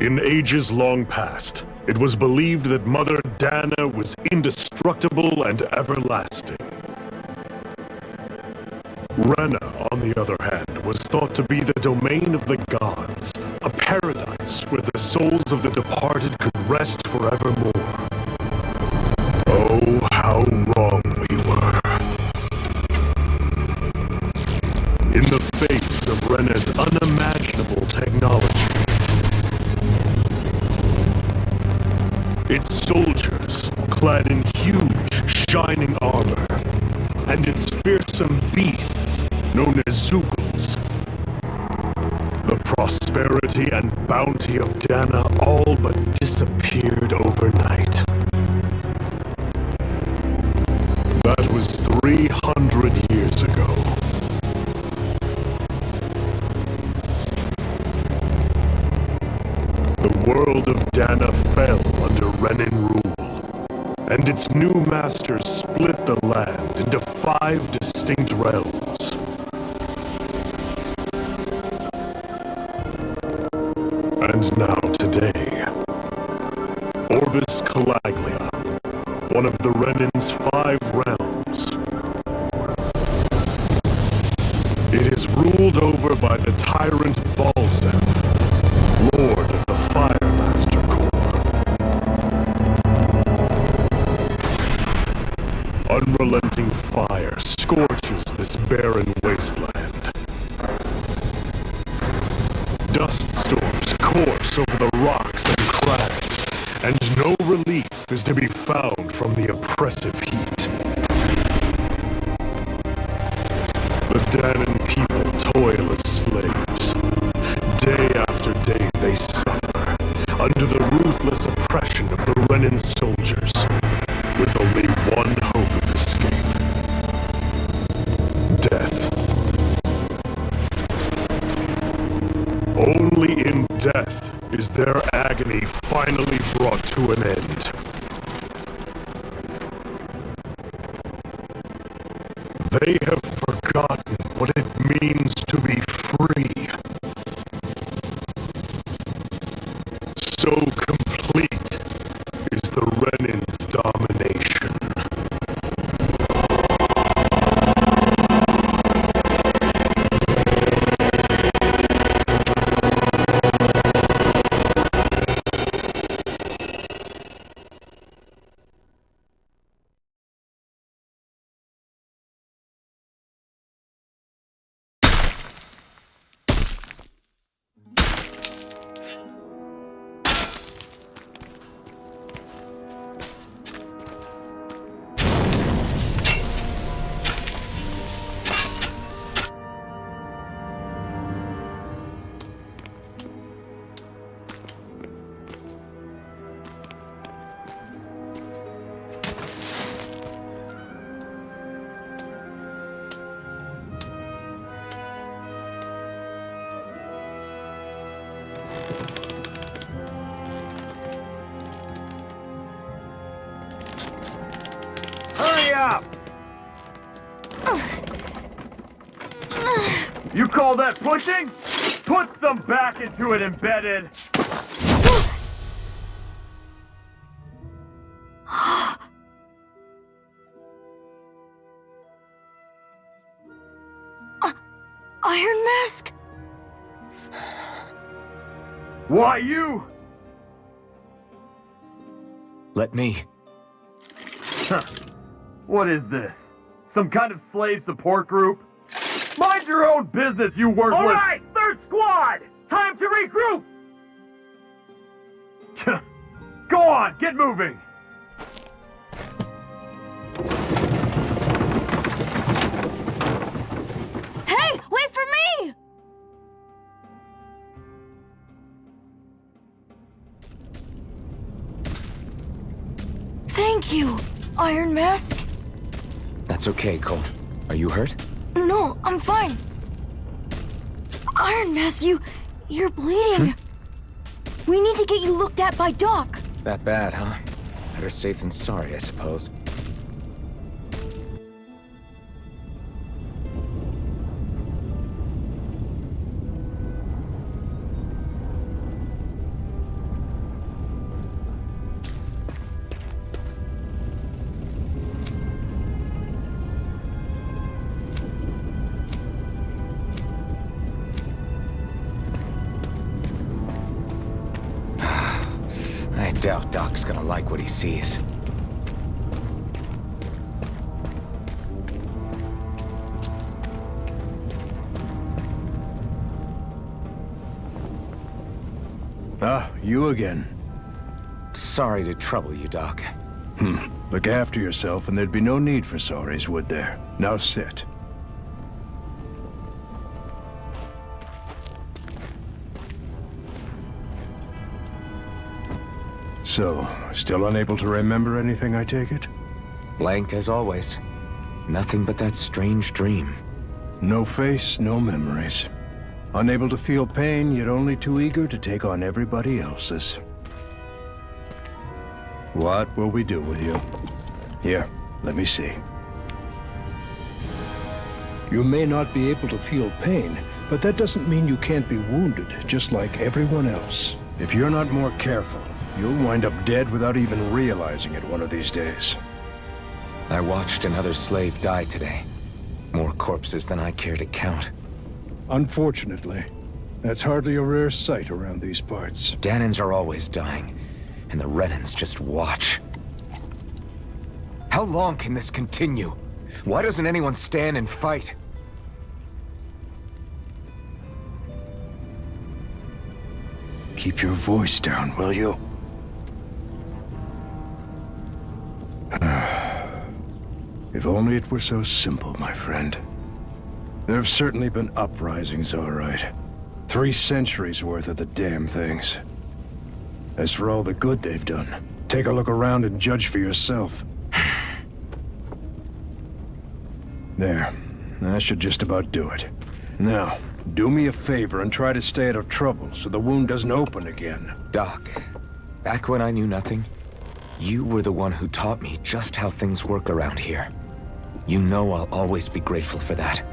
In ages long past, it was believed that Mother Dana was indestructible and everlasting. Rena, on the other hand, was thought to be the domain of the gods, a paradise where the souls of the departed could rest forevermore. Oh, how wrong we were. In the face of Rena's unimaginable technology, its soldiers, clad in huge, shining armor, and its fearsome beasts, known as Zeugles. The prosperity and bounty of Dana all but disappeared overnight. That was 300 years ago. The world of Dana fell under Renan rule, and its new masters split the land into 5 distinct realms. And now today, Orbis Calaglia, one of the Renan's 5 realms. It is ruled over by the tyrant Balzef, Lord of the Fire Master Corps. Unrelenting fire scorches this barren wasteland. Dust storms course over the rocks and crags, and no relief is to be found from the oppressive heat. The Danan people toil as slaves. Day after day they suffer under the ruthless oppression of the Renan soldiers, with only one hope of escape: death. Only in death is their agony finally brought to an end. They have forgotten what it means to be free. So complete is the Renan's domination. Up! You call that pushing? Put some back into it, Embedded! Iron Mask? Why you? Let me. Huh. What is this? Some kind of slave support group? Mind your own business, you worthless— All right, third squad! Time to regroup! Go on, get moving! Hey, wait for me! Thank you, Iron Mask. That's okay, Cole. Are you hurt? No, I'm fine. Iron Mask, you're bleeding. We need to get you looked at by Doc. That bad, huh? Better safe than sorry, I suppose. doubt Doc's gonna like what he sees. Ah, you again. Sorry to trouble you, Doc. Look after yourself and there'd be no need for sorries, would there? Now sit. So, still unable to remember anything, I take it? Blank as always. Nothing but that strange dream. No face, no memories. Unable to feel pain, yet only too eager to take on everybody else's. What will we do with you? Here, let me see. You may not be able to feel pain, but that doesn't mean you can't be wounded, just like everyone else. If you're not more careful, you'll wind up dead without even realizing it one of these days. I watched another slave die today. More corpses than I care to count. Unfortunately, that's hardly a rare sight around these parts. Danans are always dying, and the Renans just watch. How long can this continue? Why doesn't anyone stand and fight? Keep your voice down, will you? If only it were so simple, my friend. There have certainly been uprisings, all right. 3 centuries worth of the damn things. As for all the good they've done, take a look around and judge for yourself. There. That should just about do it. Now, do me a favor and try to stay out of trouble so the wound doesn't open again. Doc, back when I knew nothing, you were the one who taught me just how things work around here. You know I'll always be grateful for that,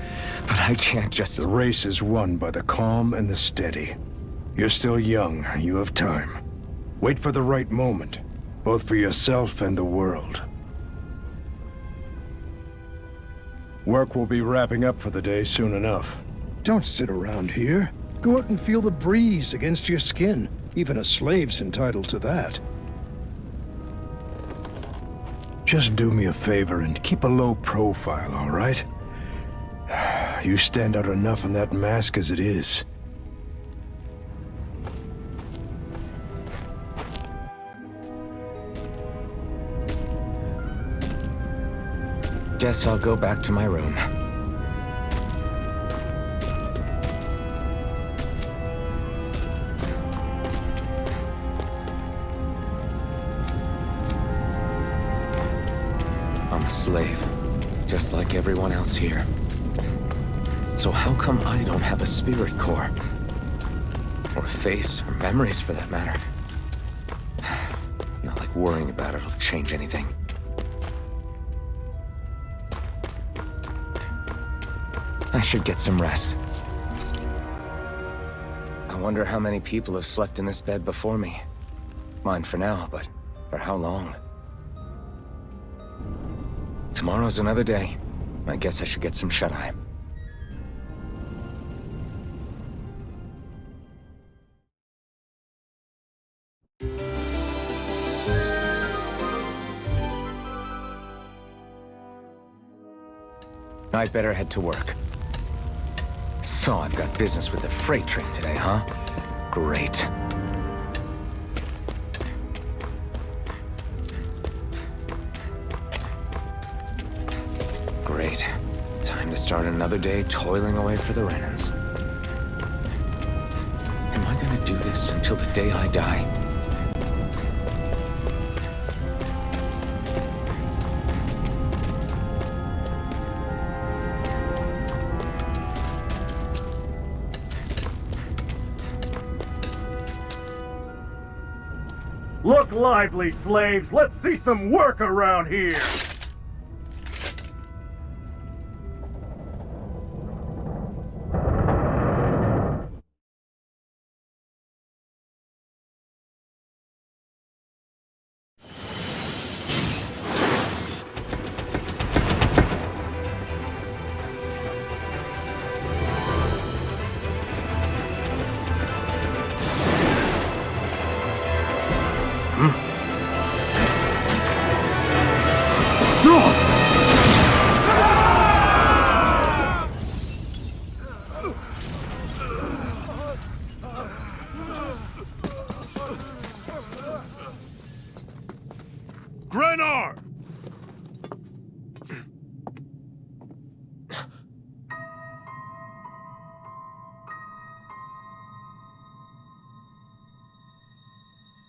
but I can't just... The race is won by the calm and the steady. You're still young, you have time. Wait for the right moment, both for yourself and the world. Work will be wrapping up for the day soon enough. Don't sit around here. Go out and feel the breeze against your skin. Even a slave's entitled to that. Just do me a favor and keep a low profile, all right? You stand out enough in that mask as it is. Guess I'll go back to my room. I'm a slave, just like everyone else here. So how come I don't have a spirit core? Or a face, or memories for that matter? Not like worrying about it'll change anything. I should get some rest. I wonder how many people have slept in this bed before me. Mine for now, but for how long? Tomorrow's another day. I guess I should get some shut-eye. I'd better head to work. So I've got business with the freight train today, huh? Great. Great. Time to start another day toiling away for the Renans. Am I gonna do this until the day I die? Look lively, slaves! Let's see some work around here!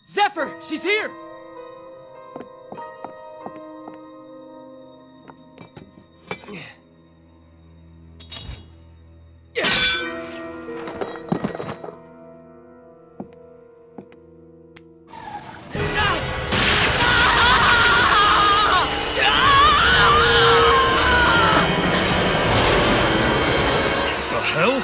Zephyr! She's here! The hell?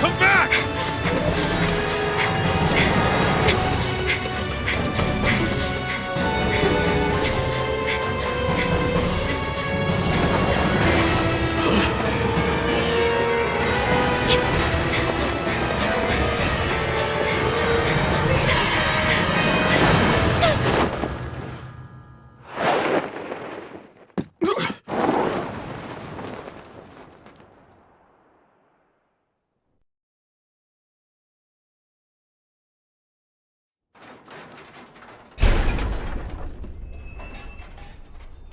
Come back!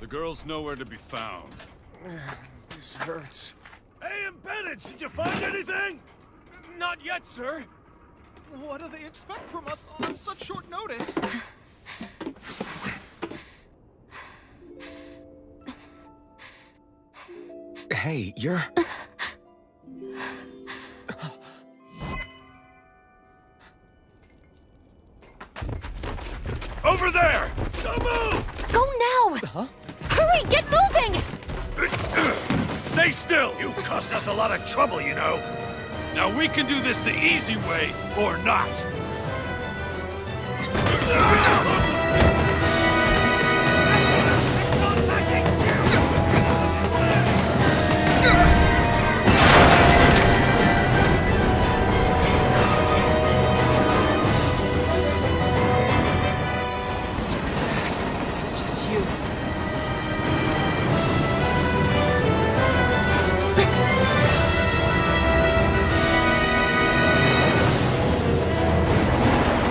The girl's nowhere to be found. This hurts. Hey, Bennett, did you find anything? Not yet, sir. What do they expect from us on such short notice? Hey, you're... Over there! Don't move! Go now! Huh? Hurry, get moving! Stay still! You caused us a lot of trouble, you know. Now we can do this the easy way, or not. It's just you.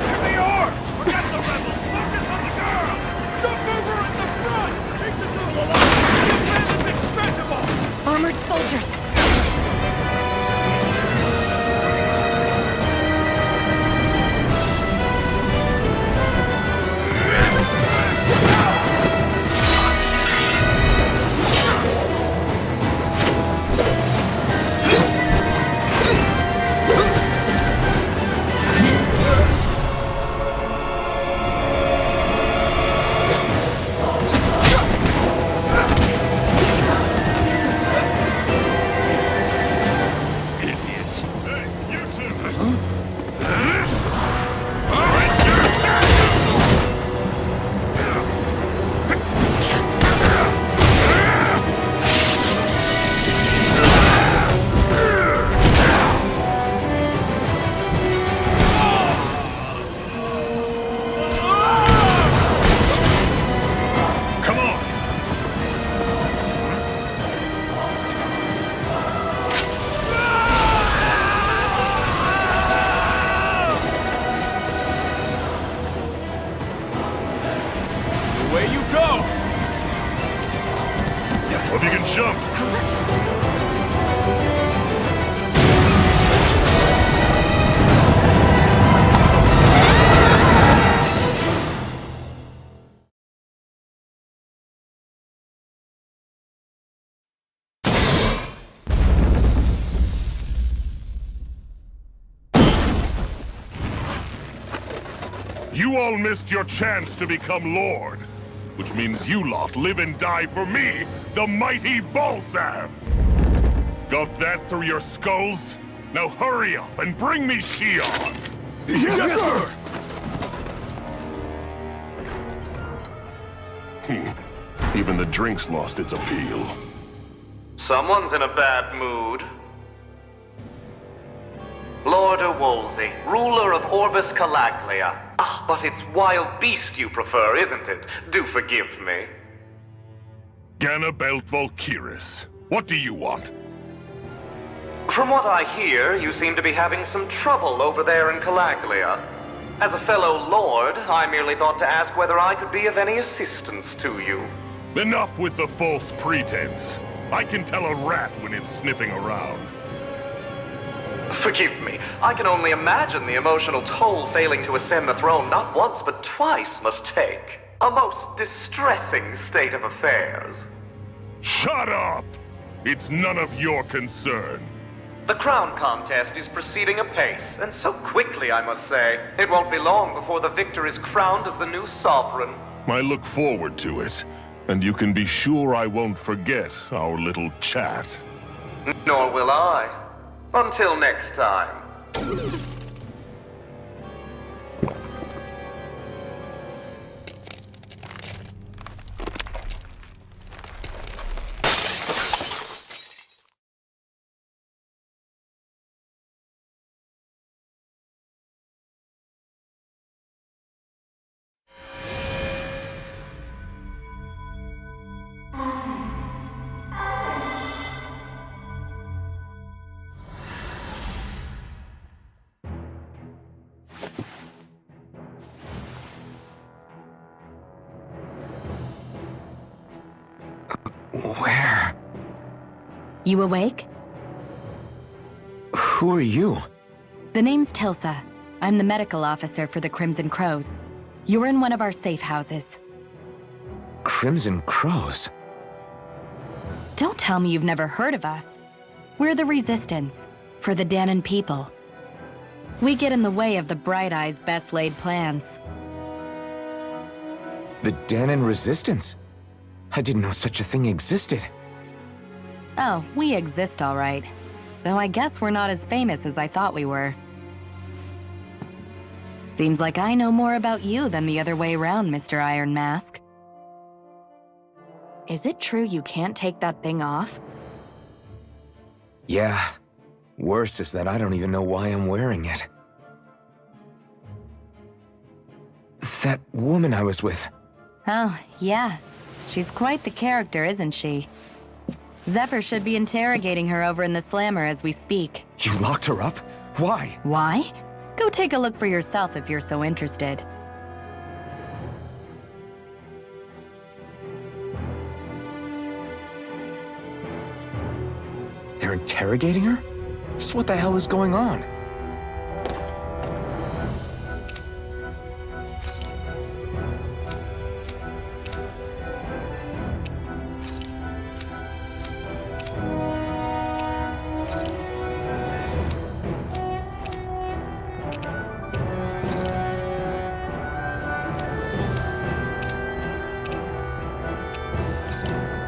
Here they are! Forget the rebels! Focus on the girl! Jump over at the front! Take the girl alive! The man is expendable! Armored soldiers! Idiots. Hey, you two! Come on! Away you go! Hope you can jump! You all missed your chance to become Lord. Which means you lot live and die for me, the mighty Balsav! Got that through your skulls? Now hurry up and bring me Shion! Yes, sir! Even the drink's lost its appeal. Someone's in a bad mood. Lord Wolsey, ruler of Orbis Calaglia. Ah, but it's wild beast you prefer, isn't it? Do forgive me. Ganabelt Volkiris, what do you want? From what I hear, you seem to be having some trouble over there in Calaglia. As a fellow lord, I merely thought to ask whether I could be of any assistance to you. Enough with the false pretense. I can tell a rat when it's sniffing around. Forgive me, I can only imagine the emotional toll failing to ascend the throne not once but twice must take. A most distressing state of affairs. Shut up! It's none of your concern. The crown contest is proceeding apace, and so quickly, I must say. It won't be long before the victor is crowned as the new sovereign. I look forward to it, and you can be sure I won't forget our little chat. Nor will I. Until next time. Where? You awake? Who are you? The name's Tilsa. I'm the medical officer for the Crimson Crows. You're in one of our safe houses. Crimson Crows? Don't tell me you've never heard of us. We're the Resistance, for the Dahnan people. We get in the way of the Bright Eyes' best-laid plans. The Dahnan Resistance? I didn't know such a thing existed. Oh, we exist all right. Though I guess we're not as famous as I thought we were. Seems like I know more about you than the other way around, Mr. Iron Mask. Is it true you can't take that thing off? Yeah. Worse is that I don't even know why I'm wearing it. That woman I was with. Oh, yeah. She's quite the character, isn't she? Zephyr should be interrogating her over in the Slammer as we speak. You locked her up? Why? Why? Go take a look for yourself if you're so interested. They're interrogating her? Just what the hell is going on?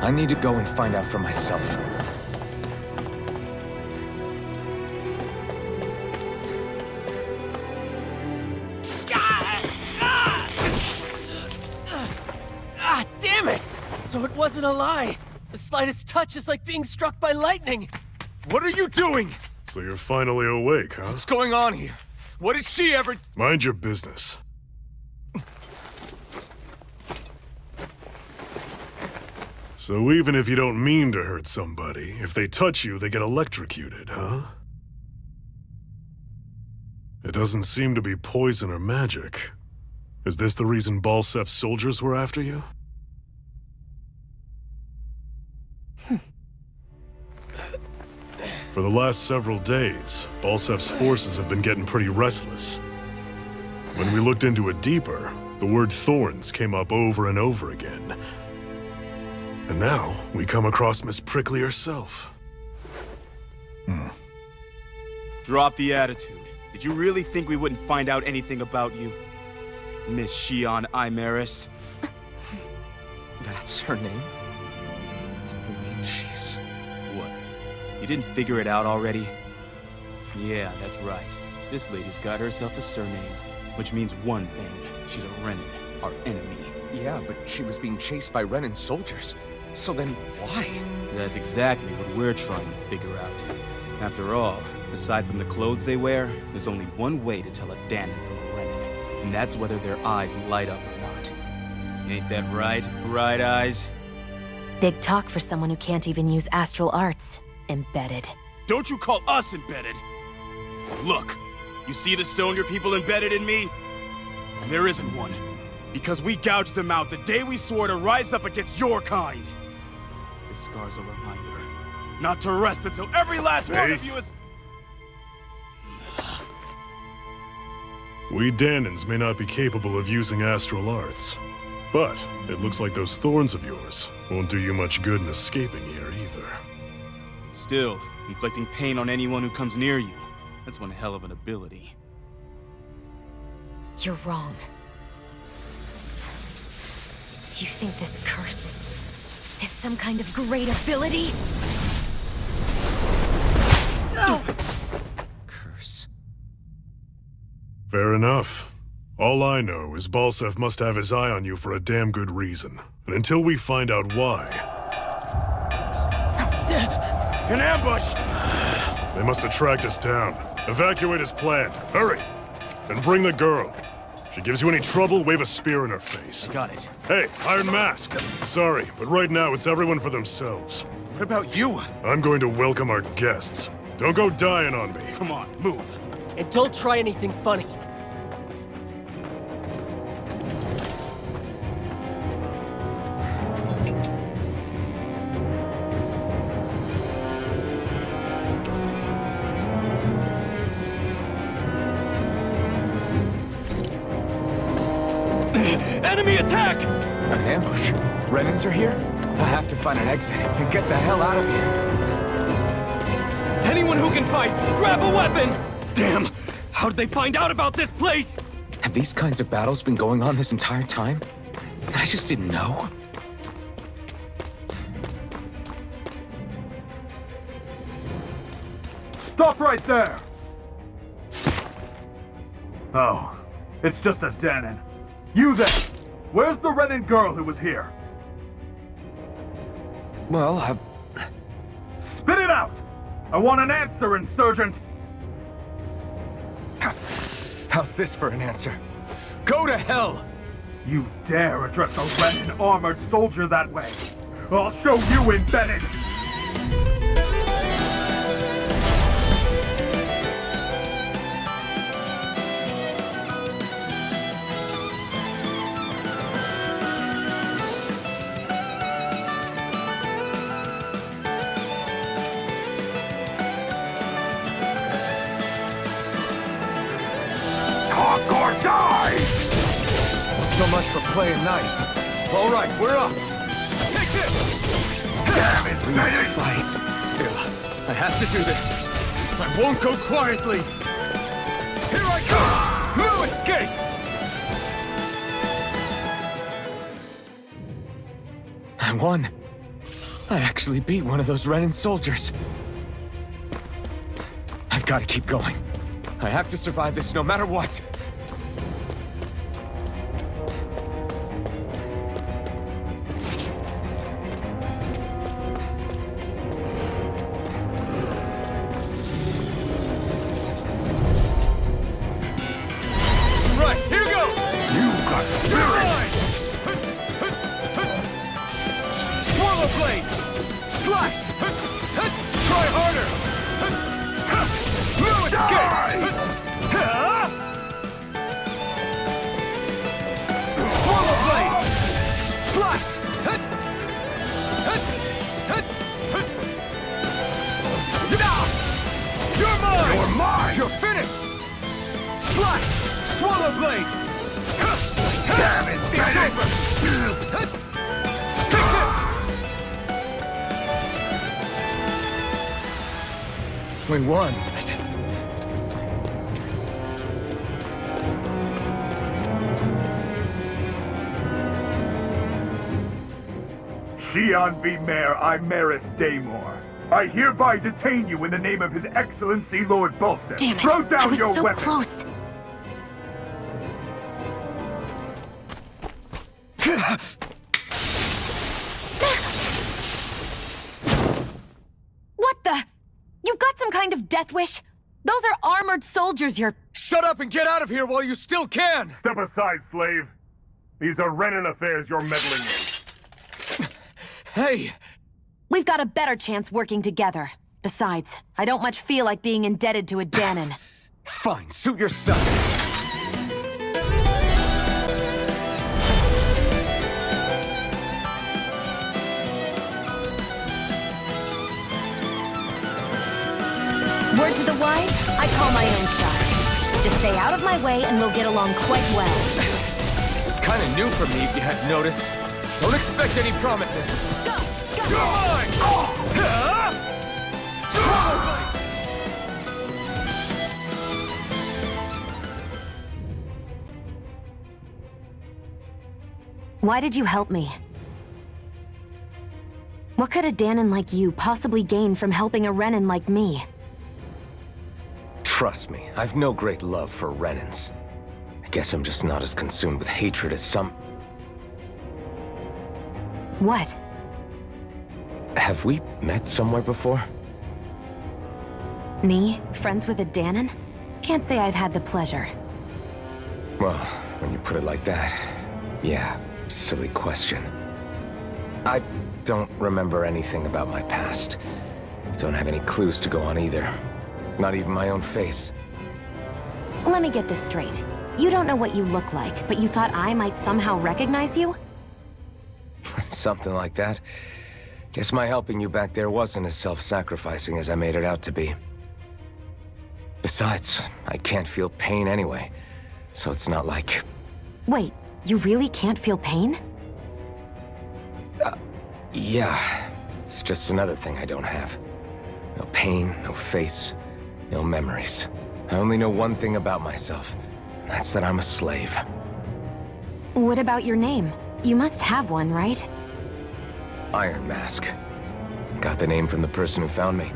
I need to go and find out for myself. Ah, damn it! So it wasn't a lie. The slightest touch is like being struck by lightning. What are you doing? So you're finally awake, huh? What's going on here? What did she ever... Mind your business. So even if you don't mean to hurt somebody, if they touch you, they get electrocuted, huh? It doesn't seem to be poison or magic. Is this the reason Balsef's soldiers were after you? For the last several days, Balsef's forces have been getting pretty restless. When we looked into it deeper, the word thorns came up over and over again. And now, we come across Miss Prickly herself. Drop the attitude. Did you really think we wouldn't find out anything about you? Miss Shion Imaris? That's her name? You mean she's... What? You didn't figure it out already? Yeah, that's right. This lady's got herself a surname, which means one thing. She's a Renan, our enemy. Yeah, but she was being chased by Renan soldiers. So then, why? That's exactly what we're trying to figure out. After all, aside from the clothes they wear, there's only one way to tell a Dahnan from a Renan, and that's whether their eyes light up or not. Ain't that right, Bright Eyes? Big talk for someone who can't even use astral arts. Embedded. Don't you call us embedded! Look, you see the stone your people embedded in me? There isn't one. Because we gouged them out the day we swore to rise up against your kind. This scar's a reminder. Not to rest until every last one of you is... We Danans may not be capable of using astral arts, but it looks like those thorns of yours won't do you much good in escaping here either. Still, inflicting pain on anyone who comes near you. That's one hell of an ability. You're wrong. You think this curse is some kind of great ability? No! Curse. Fair enough. All I know is Balsef must have his eye on you for a damn good reason. And until we find out why... An ambush! They must have tracked us down. Evacuate as planned. Hurry! And bring the girl. She gives you any trouble, wave a spear in her face. Got it. Hey, Iron Mask. Sorry, but right now it's everyone for themselves. What about you? I'm going to welcome our guests. Don't go dying on me. Come on, move. And don't try anything funny. Enemy attack! An ambush? Renans are here? I have to find an exit and get the hell out of here. Anyone who can fight, grab a weapon! Damn! How'd they find out about this place? Have these kinds of battles been going on this entire time? And I just didn't know? Stop right there! Oh, it's just a Danon. You then! Where's the Renan girl who was here? Well, Spit it out! I want an answer, Insurgent! How's this for an answer? Go to hell! You dare address a Renan armored soldier that way? I'll show you embedded! Talk or die! So much for playing nice. All right, we're up. Take this! Damn it, lady! Fight. Still, I have to do this. I won't go quietly. Here I come! No escape! I won. I actually beat one of those Renan soldiers. I've got to keep going. I have to survive this no matter what. Right, here goes! You got spirit! Swallow blade! Slash! Try harder! No escape! Swallow blade! Slash! You're mine! You're mine! You're finished! Slash! Swallow blade! Damn it, It's Bennett! over! Take this! We won. Xian V. Mayor Imaris Daymore. I hereby detain you in the name of His Excellency Lord Balsef. Damn it! Throw down I was your so weapon. close. What the? You've got some kind of death wish? Those are armored soldiers you're... Shut up and get out of here while you still can! Step aside, slave. These are Renan affairs you're meddling in. Hey! We've got a better chance working together. Besides, I don't much feel like being indebted to a Danon. Fine, suit yourself. Word to the wise, I call my own shot. Just stay out of my way and we'll get along quite well. This is kind of new for me, if you hadn't noticed. Don't expect any promises. Why did you help me? What could a Danon like you possibly gain from helping a Renan like me? Trust me, I've no great love for Renans. I guess I'm just not as consumed with hatred as some... What? Have we met somewhere before? Me? Friends with a Danon? Can't say I've had the pleasure. Well, when you put it like that, yeah, silly question. I don't remember anything about my past. Don't have any clues to go on either. Not even my own face. Let me get this straight. You don't know what you look like, but you thought I might somehow recognize you? Something like that. Guess my helping you back there wasn't as self-sacrificing as I made it out to be. Besides, I can't feel pain anyway, so it's not like... Wait, you really can't feel pain? Yeah. It's just another thing I don't have. No pain, no face, no memories. I only know one thing about myself, and that's that I'm a slave. What about your name? You must have one, right? Iron Mask. Got the name from the person who found me.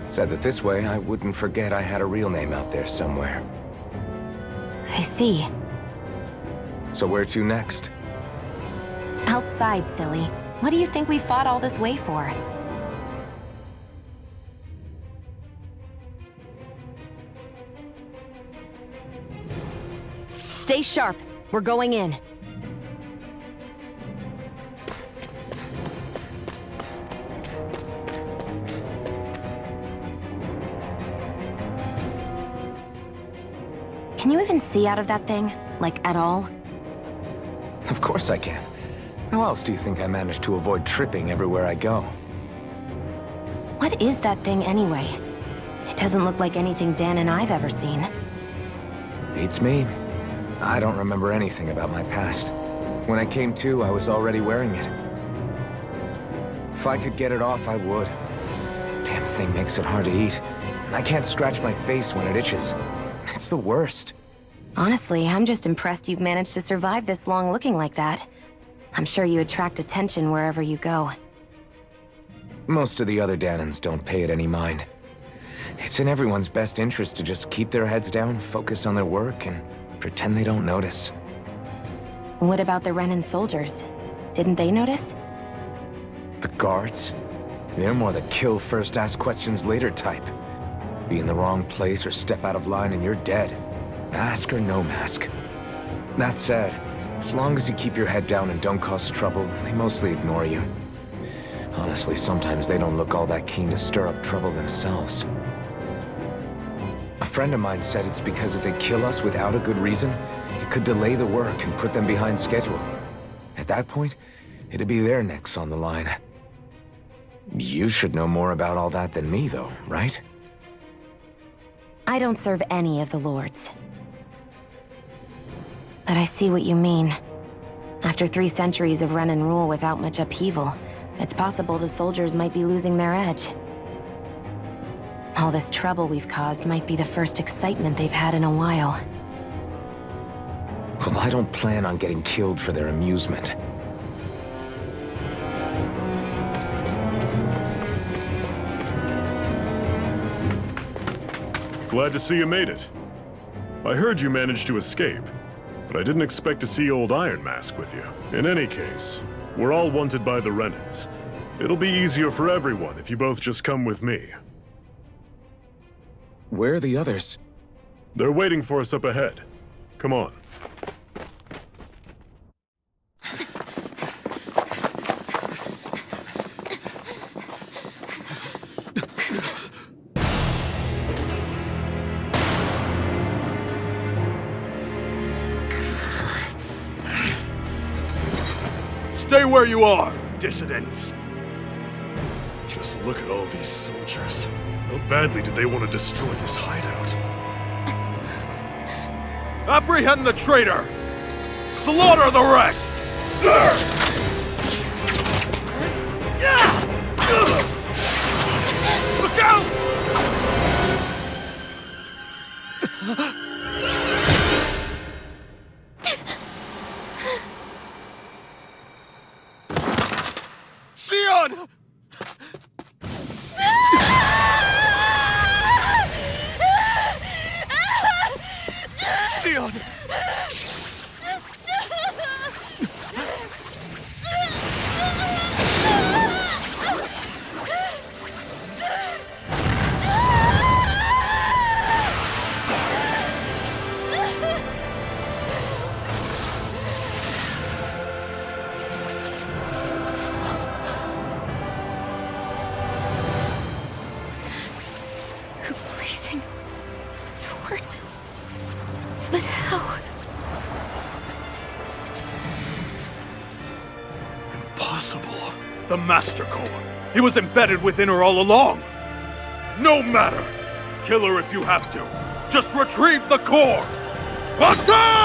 Said that this way I wouldn't forget I had a real name out there somewhere. I see. So where to next? Outside, silly. What do you think we fought all this way for? Stay sharp. We're going in. Can you even see out of that thing? Like, at all? Of course I can. How else do you think I managed to avoid tripping everywhere I go? What is that thing anyway? It doesn't look like anything Dan and I've ever seen. Beats me. I don't remember anything about my past. When I came to, I was already wearing it. If I could get it off, I would. Damn thing makes it hard to eat. And I can't scratch my face when it itches. It's the worst. Honestly, I'm just impressed you've managed to survive this long looking like that. I'm sure you attract attention wherever you go. Most of the other Danons don't pay it any mind. It's in everyone's best interest to just keep their heads down, focus on their work, and pretend they don't notice. What about the Renan soldiers? Didn't they notice? The guards? They're more the kill first, ask questions later type. Be in the wrong place or step out of line and you're dead. Mask or no mask. That said, as long as you keep your head down and don't cause trouble, they mostly ignore you. Honestly, sometimes they don't look all that keen to stir up trouble themselves. A friend of mine said it's because if they kill us without a good reason, it could delay the work and put them behind schedule. At that point, it'd be their necks on the line. You should know more about all that than me, though, right? I don't serve any of the lords. But I see what you mean. After 3 centuries of Renan rule without much upheaval, it's possible the soldiers might be losing their edge. All this trouble we've caused might be the first excitement they've had in a while. Well, I don't plan on getting killed for their amusement. Glad to see you made it. I heard you managed to escape, but I didn't expect to see old Iron Mask with you. In any case, we're all wanted by the Renans. It'll be easier for everyone if you both just come with me. Where are the others? They're waiting for us up ahead. Come on. Stay where you are, dissidents. Just look at all these soldiers. How badly did they want to destroy this hideout? Apprehend the traitor! Slaughter the rest! Look out! Xion! Xion! The blazing sword. But how? Impossible. The Master Core. He was embedded within her all along. No matter. Kill her if you have to. Just retrieve the core. Attack!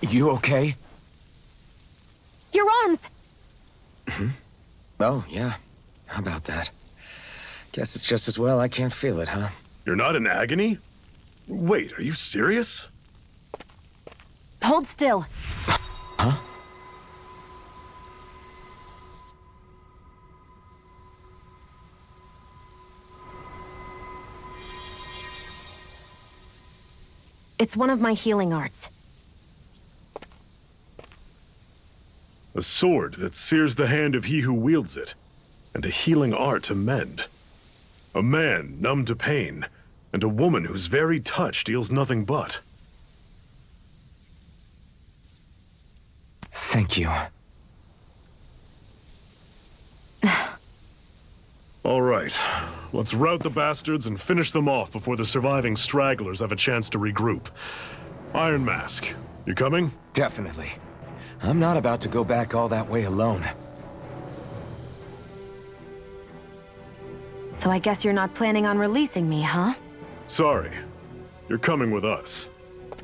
You okay? Your arms! Oh, yeah. How about that? Guess it's just as well I can't feel it, huh? You're not in agony? Wait, are you serious? Hold still. Huh? It's one of my healing arts. A sword that sears the hand of he who wields it, and a healing art to mend. A man numb to pain, and a woman whose very touch deals nothing but. Thank you. All right, let's rout the bastards and finish them off before the surviving stragglers have a chance to regroup. Iron Mask, you coming? Definitely. I'm not about to go back all that way alone. So I guess you're not planning on releasing me, huh? Sorry, you're coming with us.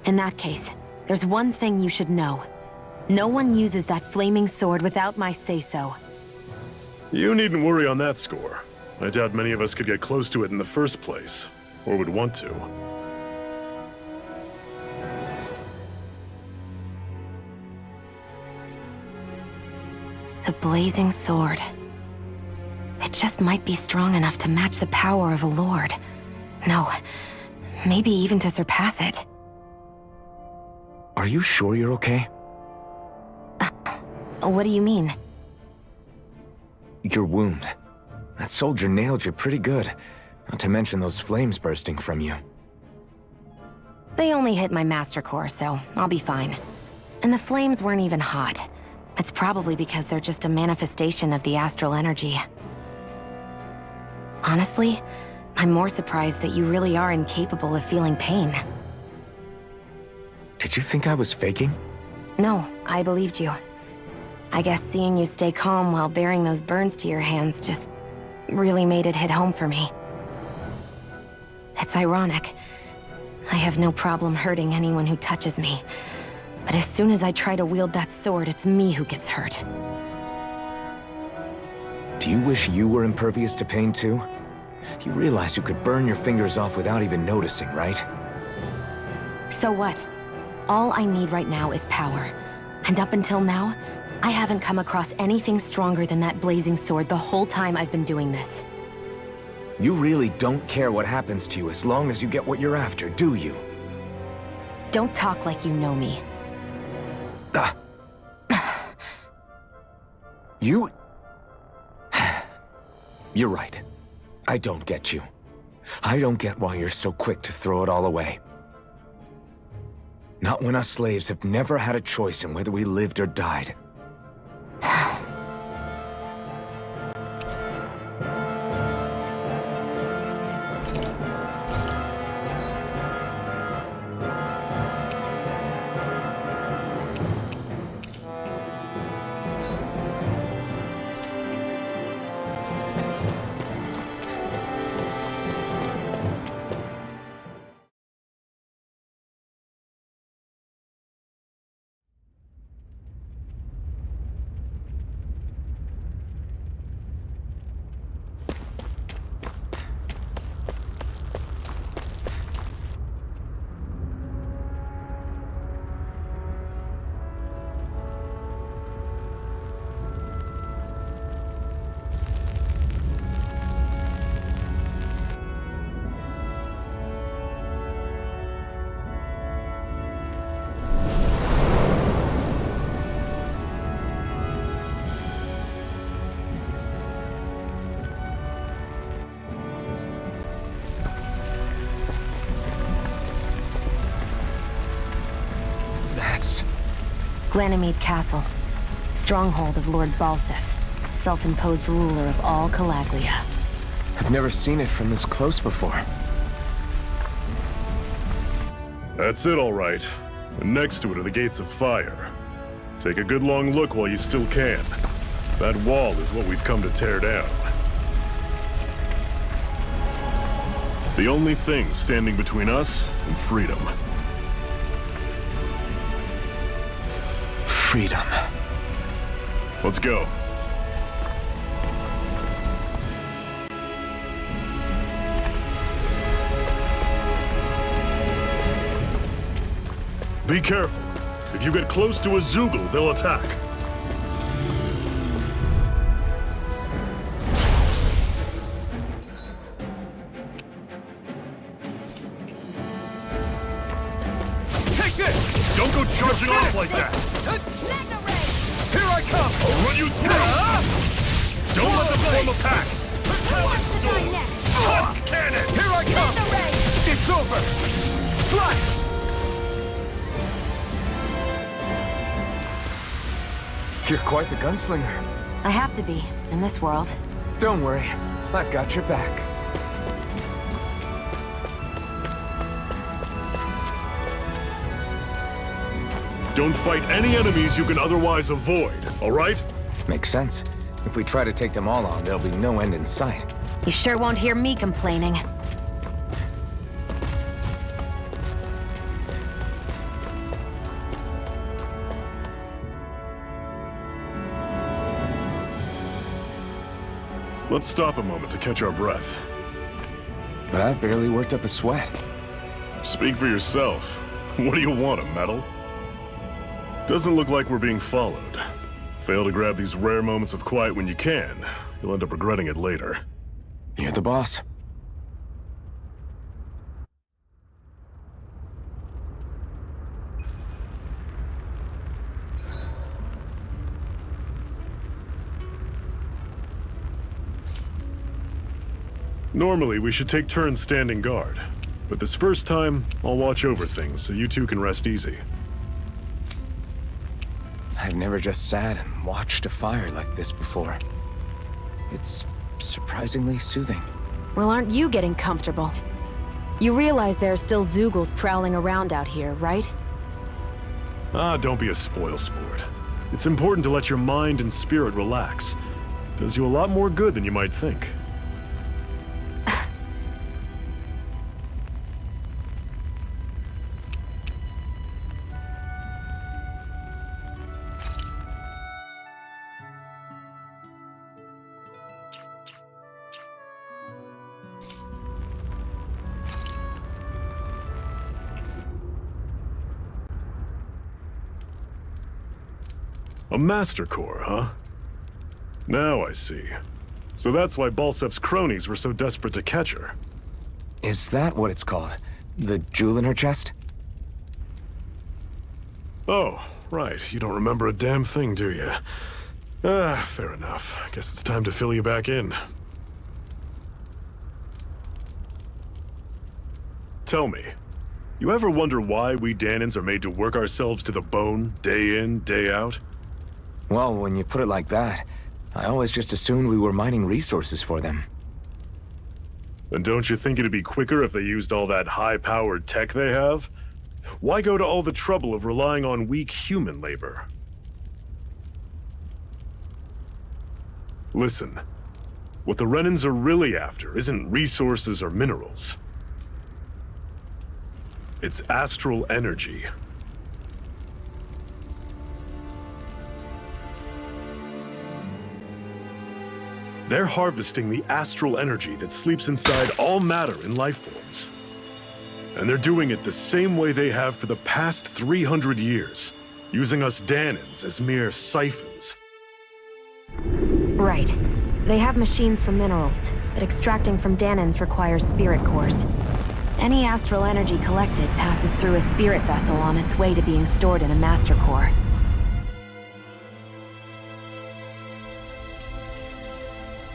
In that case, there's one thing you should know. No one uses that flaming sword without my say-so. You needn't worry on that score. I doubt many of us could get close to it in the first place, or would want to. The blazing sword. It just might be strong enough to match the power of a lord. No, maybe even to surpass it. Are you sure you're okay? What do you mean? Your wound. That soldier nailed you pretty good. Not to mention those flames bursting from you. They only hit my master core, so I'll be fine. And the flames weren't even hot. It's probably because they're just a manifestation of the astral energy. Honestly, I'm more surprised that you really are incapable of feeling pain. Did you think I was faking? No, I believed you. I guess seeing you stay calm while bearing those burns to your hands just really made it hit home for me. It's ironic. I have no problem hurting anyone who touches me. But as soon as I try to wield that sword, it's me who gets hurt. Do you wish you were impervious to pain too? You realize you could burn your fingers off without even noticing, right? So what? All I need right now is power. And up until now, I haven't come across anything stronger than that blazing sword the whole time I've been doing this. You really don't care what happens to you as long as you get what you're after, do you? Don't talk like you know me. You... You're right. I don't get you. I don't get why you're so quick to throw it all away. Not when us slaves have never had a choice in whether we lived or died. Ganymede Castle, stronghold of Lord Balseph, self-imposed ruler of all Calaglia. I've never seen it from this close before. That's it, all right. And next to it are the Gates of Fire. Take a good long look while you still can. That wall is what we've come to tear down. The only thing standing between us and freedom. Freedom. Let's go. Be careful. If you get close to a Zeugle, they'll attack. Take this! Don't go charging off like that! Here I come! I'll run you through! Don't let them form a pack! Hot cannon! Here I come! It's over! Slice! You're quite the gunslinger. I have to be, in this world. Don't worry, I've got your back. Don't fight any enemies you can otherwise avoid, all right? Makes sense. If we try to take them all on, there'll be no end in sight. You sure won't hear me complaining. Let's stop a moment to catch our breath. But I've barely worked up a sweat. Speak for yourself. What do you want, a medal? Doesn't look like we're being followed. Fail to grab these rare moments of quiet when you can. You'll end up regretting it later. You're the boss. Normally, we should take turns standing guard. But this first time, I'll watch over things so you two can rest easy. I've never just sat and watched a fire like this before. It's surprisingly soothing. Well, aren't you getting comfortable? You realize there are still Zeugles prowling around out here, right? Ah, don't be a spoil sport. It's important to let your mind and spirit relax. Does you a lot more good than you might think. A Master Core, huh? Now I see. So that's why Balsef's cronies were so desperate to catch her. Is that what it's called? The jewel in her chest? Oh, right. You don't remember a damn thing, do you? Fair enough. Guess it's time to fill you back in. Tell me, you ever wonder why we Dahnans are made to work ourselves to the bone, day in, day out? Well, when you put it like that, I always just assumed we were mining resources for them. And don't you think it'd be quicker if they used all that high-powered tech they have? Why go to all the trouble of relying on weak human labor? Listen, what the Renans are really after isn't resources or minerals. It's astral energy. They're harvesting the astral energy that sleeps inside all matter in life forms. And they're doing it the same way they have for the past 300 years, using us Dahnans as mere siphons. Right. They have machines for minerals, but extracting from Dahnans requires spirit cores. Any astral energy collected passes through a spirit vessel on its way to being stored in a master core.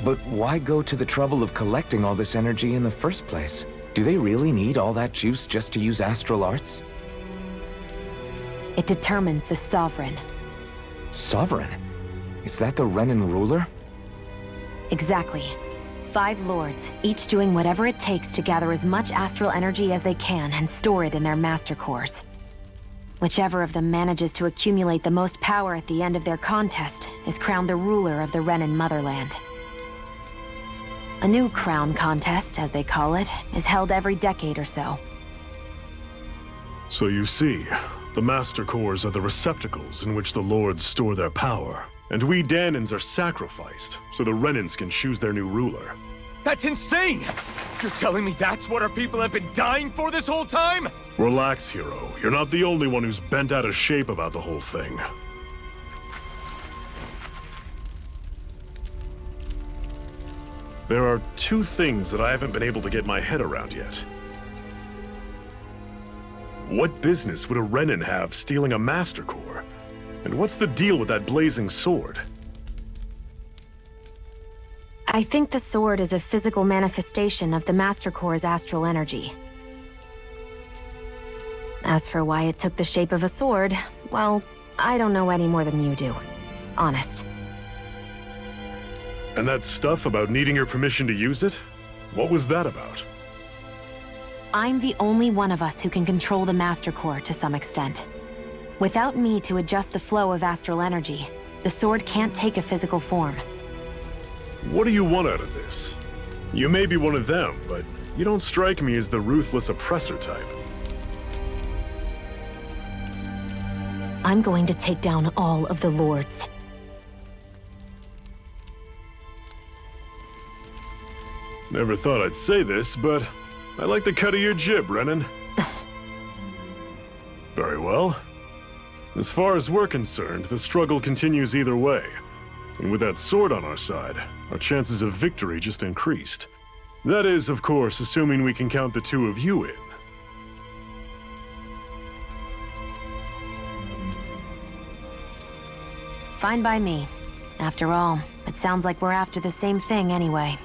But why go to the trouble of collecting all this energy in the first place? Do they really need all that juice just to use astral arts? It determines the Sovereign. Sovereign? Is that the Renan ruler? Exactly. 5 lords, each doing whatever it takes to gather as much astral energy as they can and store it in their master cores. Whichever of them manages to accumulate the most power at the end of their contest is crowned the ruler of the Renan motherland. A new crown contest, as they call it, is held every decade or so. So you see, the Master Cores are the receptacles in which the Lords store their power. And we Dahnans are sacrificed, so the Renans can choose their new ruler. That's insane! You're telling me that's what our people have been dying for this whole time? Relax, hero. You're not the only one who's bent out of shape about the whole thing. There are 2 things that I haven't been able to get my head around yet. What business would a Renan have stealing a Master Core? And what's the deal with that blazing sword? I think the sword is a physical manifestation of the Master Core's astral energy. As for why it took the shape of a sword, well, I don't know any more than you do. Honest. And that stuff about needing your permission to use it? What was that about? I'm the only one of us who can control the Master Core to some extent. Without me to adjust the flow of astral energy, the sword can't take a physical form. What do you want out of this? You may be one of them, but you don't strike me as the ruthless oppressor type. I'm going to take down all of the lords. Never thought I'd say this, but I like the cut of your jib, Renan. Very well. As far as we're concerned, the struggle continues either way. And with that sword on our side, our chances of victory just increased. That is, of course, assuming we can count the 2 of you in. Fine by me. After all, it sounds like we're after the same thing anyway.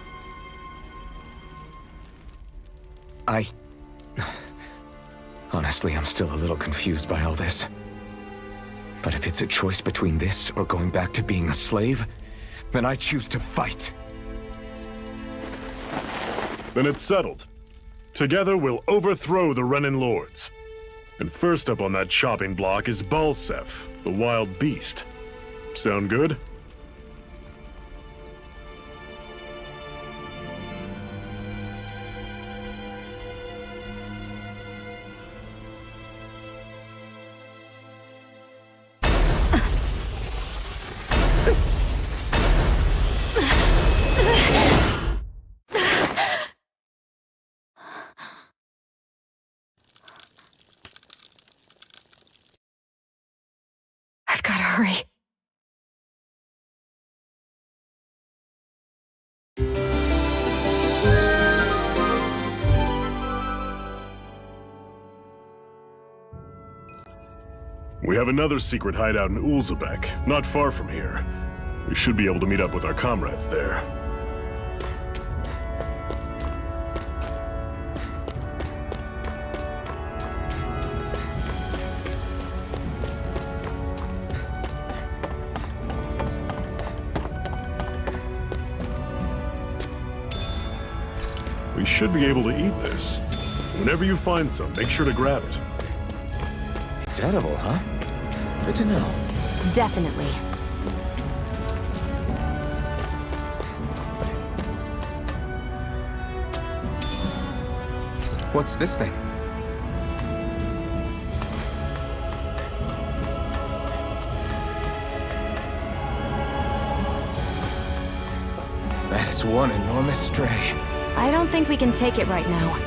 Honestly, I'm still a little confused by all this. But if it's a choice between this or going back to being a slave, then I choose to fight. Then it's settled. Together we'll overthrow the Renan Lords. And first up on that chopping block is Balsef, the wild beast. Sound good? I've gotta hurry. We have another secret hideout in Ulzebek, not far from here. We should be able to meet up with our comrades there. We should be able to eat this. Whenever you find some, make sure to grab it. It's edible, huh? Good to know. Definitely. What's this thing? That is one enormous stray. I don't think we can take it right now.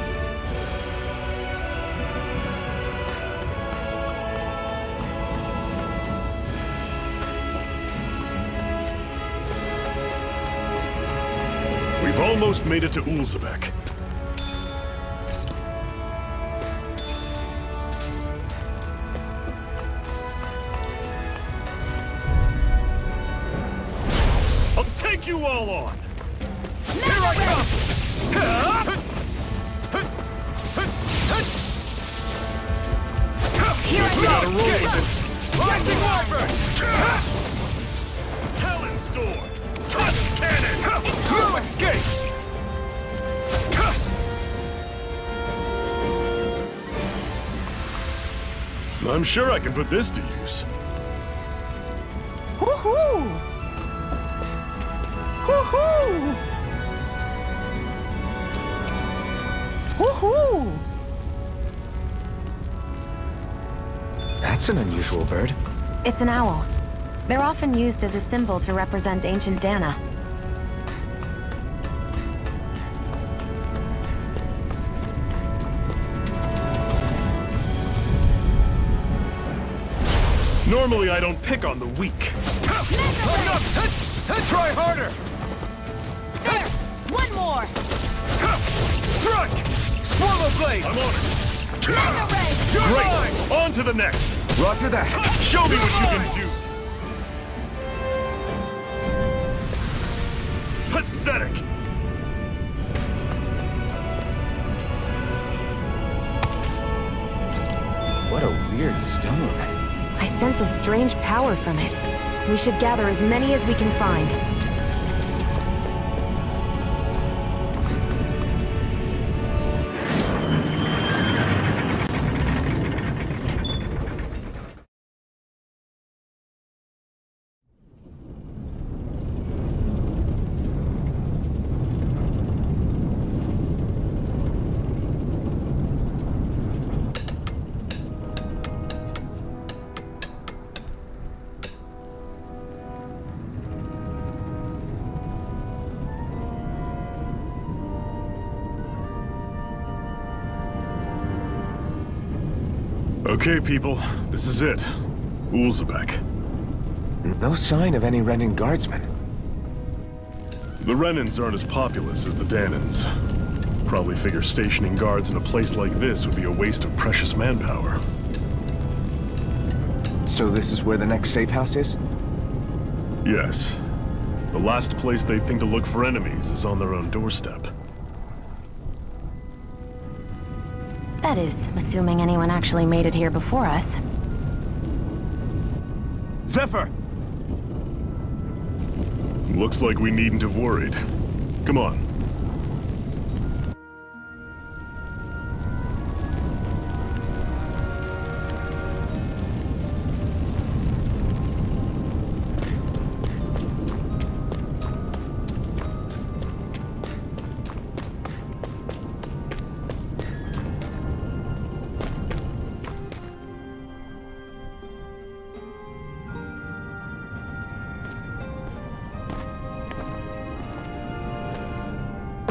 We've almost made it to Ulzebek. I'll take you all on! Here I come! Here I go! Rising Wyvern! Talon Storm! Tusk Cannon! No escape! I'm sure I can put this to use. Woohoo! Woohoo! Woohoo! That's an unusual bird. It's an owl. They're often used as a symbol to represent ancient Dana. Normally I don't pick on the weak. Try harder! There! One more! Strike! Swallow Blade! I'm on it. Mega Ray! You're Great! mine! On to the next! Roger that. Show me what you can do! Pathetic! What a weird stone. I sense a strange power from it. We should gather as many as we can find. Okay, people, this is it. Ulzebek. No sign of any Renan guardsmen. The Renans aren't as populous as the Danans. Probably figure stationing guards in a place like this would be a waste of precious manpower. So this is where the next safe house is? Yes. The last place they'd think to look for enemies is on their own doorstep. That is, assuming anyone actually made it here before us. Zephyr! Looks like we needn't have worried. Come on.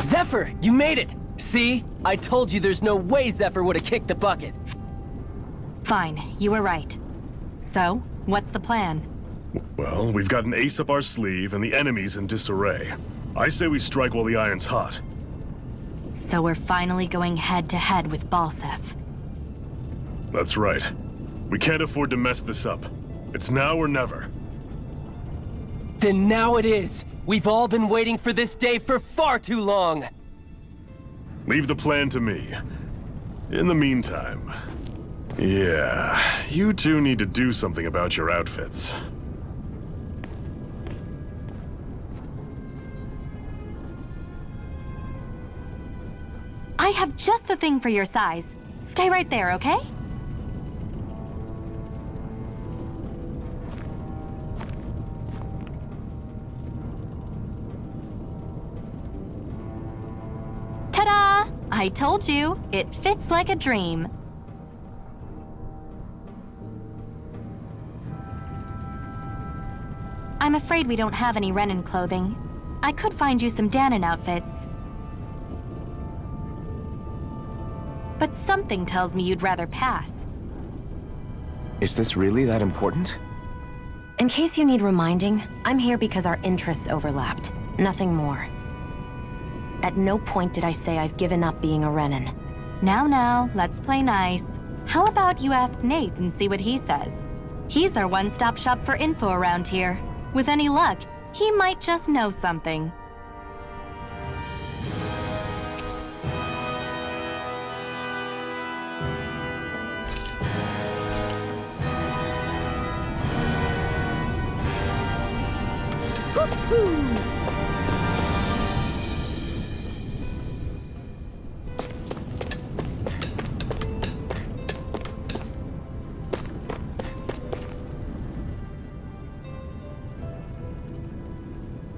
Zephyr, you made it! See? I told you there's no way Zephyr would have kicked the bucket. Fine, you were right. So, what's the plan? Well, we've got an ace up our sleeve and the enemy's in disarray. I say we strike while the iron's hot. So we're finally going head-to-head with Balseph. That's right. We can't afford to mess this up. It's now or never. Then now it is! We've all been waiting for this day for far too long! Leave the plan to me. In the meantime... yeah, you two need to do something about your outfits. I have just the thing for your size. Stay right there, okay? Ta-da! I told you, it fits like a dream. I'm afraid we don't have any Renan clothing. I could find you some Danon outfits. But something tells me you'd rather pass. Is this really that important? In case you need reminding, I'm here because our interests overlapped. Nothing more. At no point did I say I've given up being a Renan. Now, let's play nice. How about you ask Nath and see what he says? He's our one-stop shop for info around here. With any luck, he might just know something.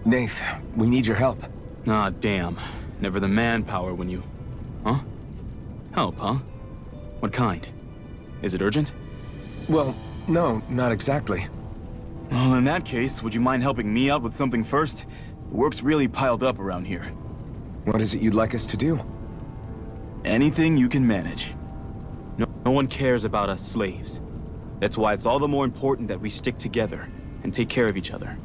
Nath, we need your help. Ah, damn. Never the manpower when you... Huh? Help, huh? What kind? Is it urgent? Well, no, not exactly. Well, in that case, would you mind helping me out with something first? The work's really piled up around here. What is it you'd like us to do? Anything you can manage. No one cares about us slaves. That's why it's all the more important that we stick together and take care of each other.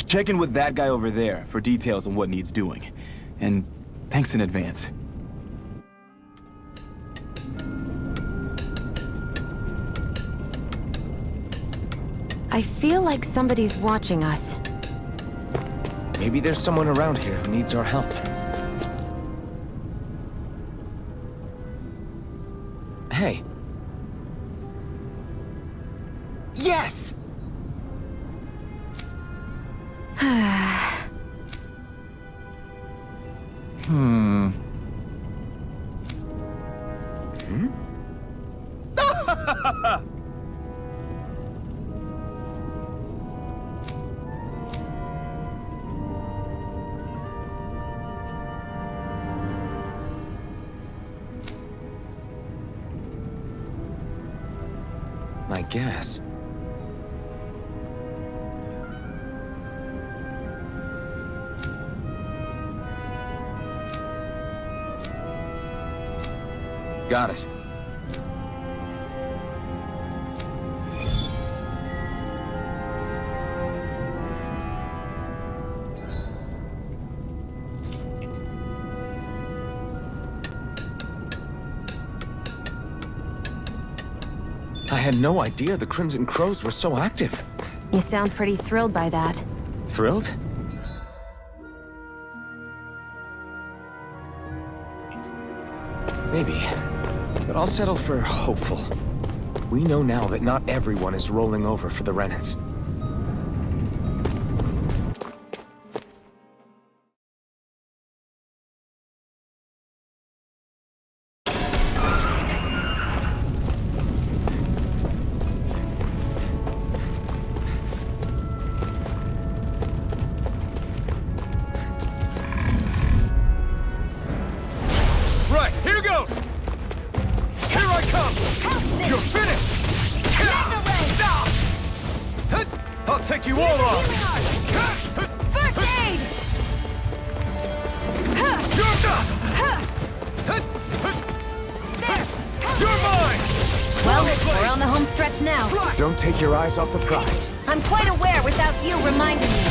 Check in with that guy over there for details on what needs doing. And thanks in advance. I feel like somebody's watching us. Maybe there's someone around here who needs our help. Hey. Yes! I guess. Got it. I had no idea the Crimson Crows were so active. You sound pretty thrilled by that. Thrilled? Maybe. But I'll settle for hopeful. We know now that not everyone is rolling over for the Renans. Right, here goes! Here I come! You're finished! I'll take you all on! First aid! You're mine! Well, we're on the home stretch now. Don't take your eyes off the prize. I'm quite aware without you reminding me.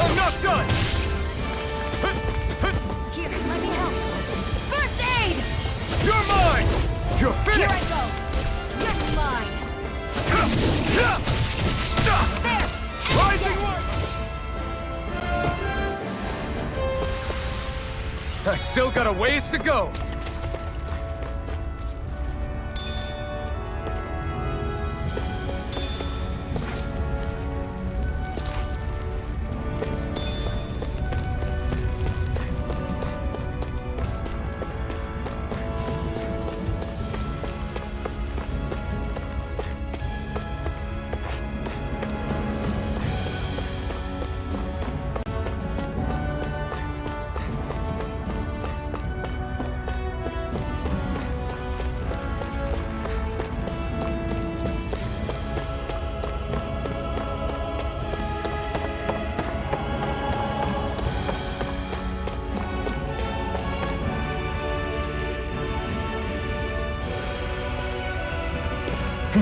I'm not done! Here, let me help. First aid! You're mine! You're Here finished! I go! You're mine! There! Rising one! I still got a ways to go.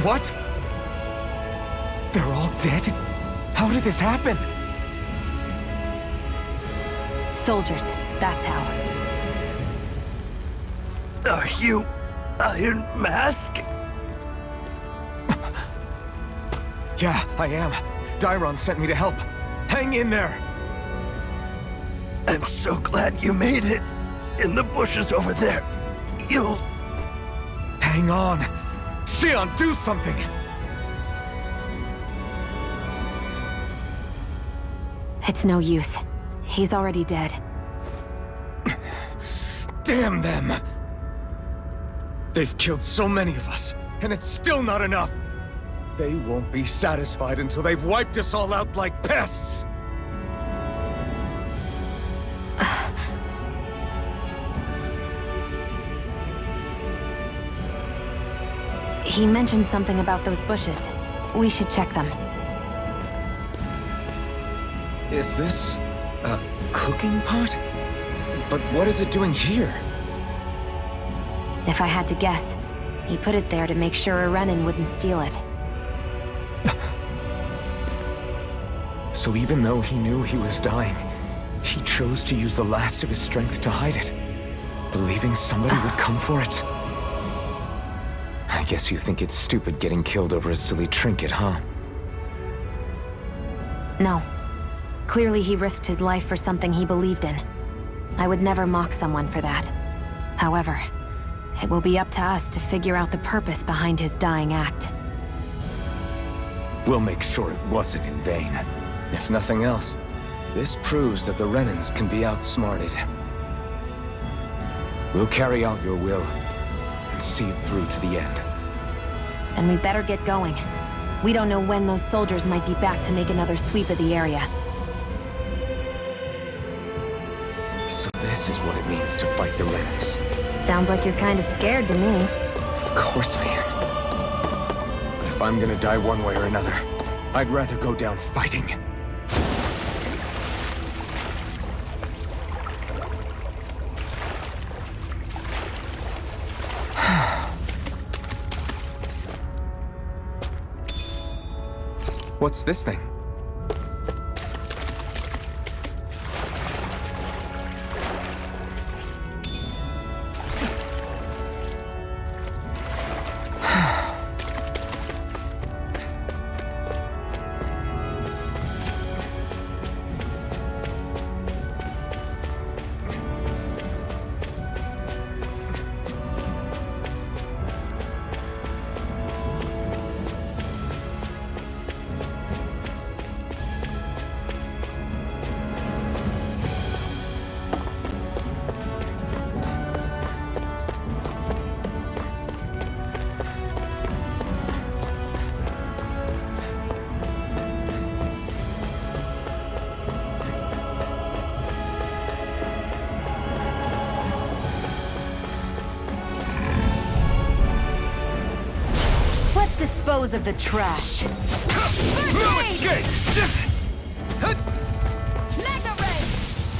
What? They're all dead? How did this happen? Soldiers, that's how. Are you Iron Mask? Yeah, I am. Dairon sent me to help. Hang in there! I'm so glad you made it. In the bushes over there. You'll... Hang on! Xion, do something! It's no use. He's already dead. Damn them! They've killed so many of us, and it's still not enough! They won't be satisfied until they've wiped us all out like pests! He mentioned something about those bushes. We should check them. Is this a cooking pot? But what is it doing here? If I had to guess, he put it there to make sure a Renan wouldn't steal it. So even though he knew he was dying, he chose to use the last of his strength to hide it, believing somebody would come for it. I guess you think it's stupid getting killed over a silly trinket, huh? No. Clearly he risked his life for something he believed in. I would never mock someone for that. However, it will be up to us to figure out the purpose behind his dying act. We'll make sure it wasn't in vain. If nothing else, this proves that the Renans can be outsmarted. We'll carry out your will, and see it through to the end. Then we better get going. We don't know when those soldiers might be back to make another sweep of the area. So this is what it means to fight the Renans. Sounds like you're kind of scared to me. Of course I am. But if I'm gonna die one way or another, I'd rather go down fighting. What's this thing? Dispose of the trash. No escape! Mega Ray!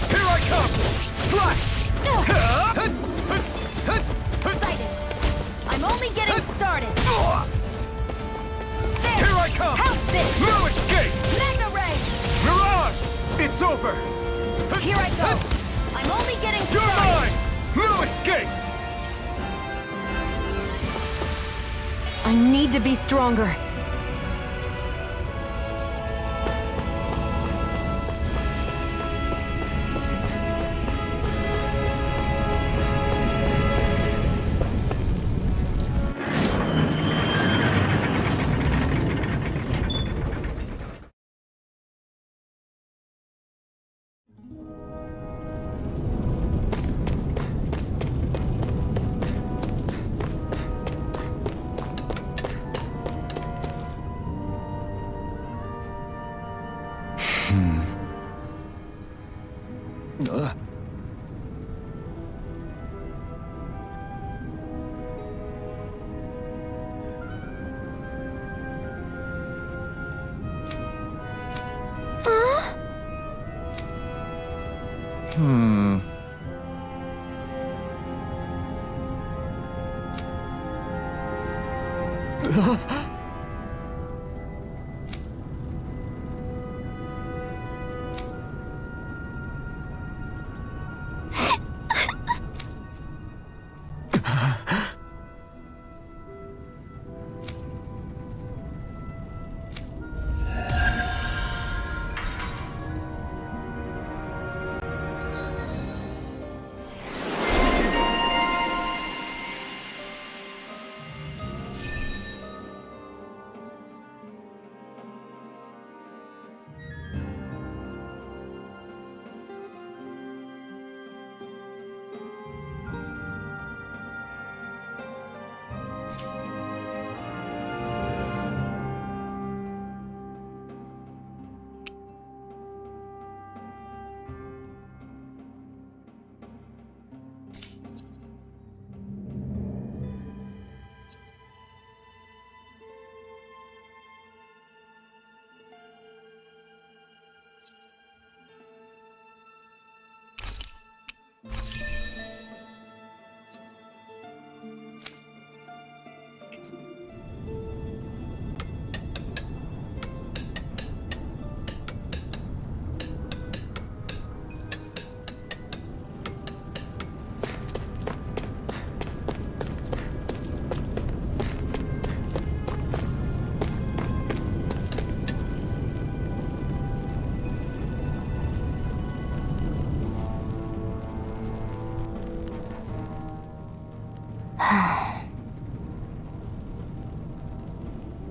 Here I come! Slash! Excited. I'm only getting started. There! Here I come! House this! No escape! Mega Ray! Mirage! It's over! Here I go! I'm only getting You're started! mine! No escape! I need to be stronger.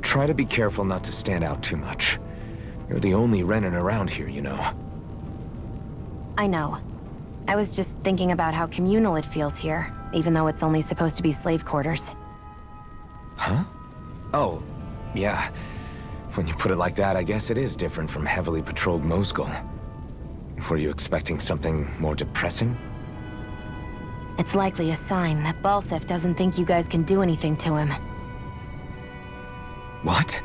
Try to be careful not to stand out too much. You're the only Renan around here, you know. I know. I was just thinking about how communal it feels here, even though it's only supposed to be slave quarters. Huh? Oh, yeah. When you put it like that, I guess it is different from heavily patrolled Mosgul. Were you expecting something more depressing? It's likely a sign that Balseph doesn't think you guys can do anything to him. What?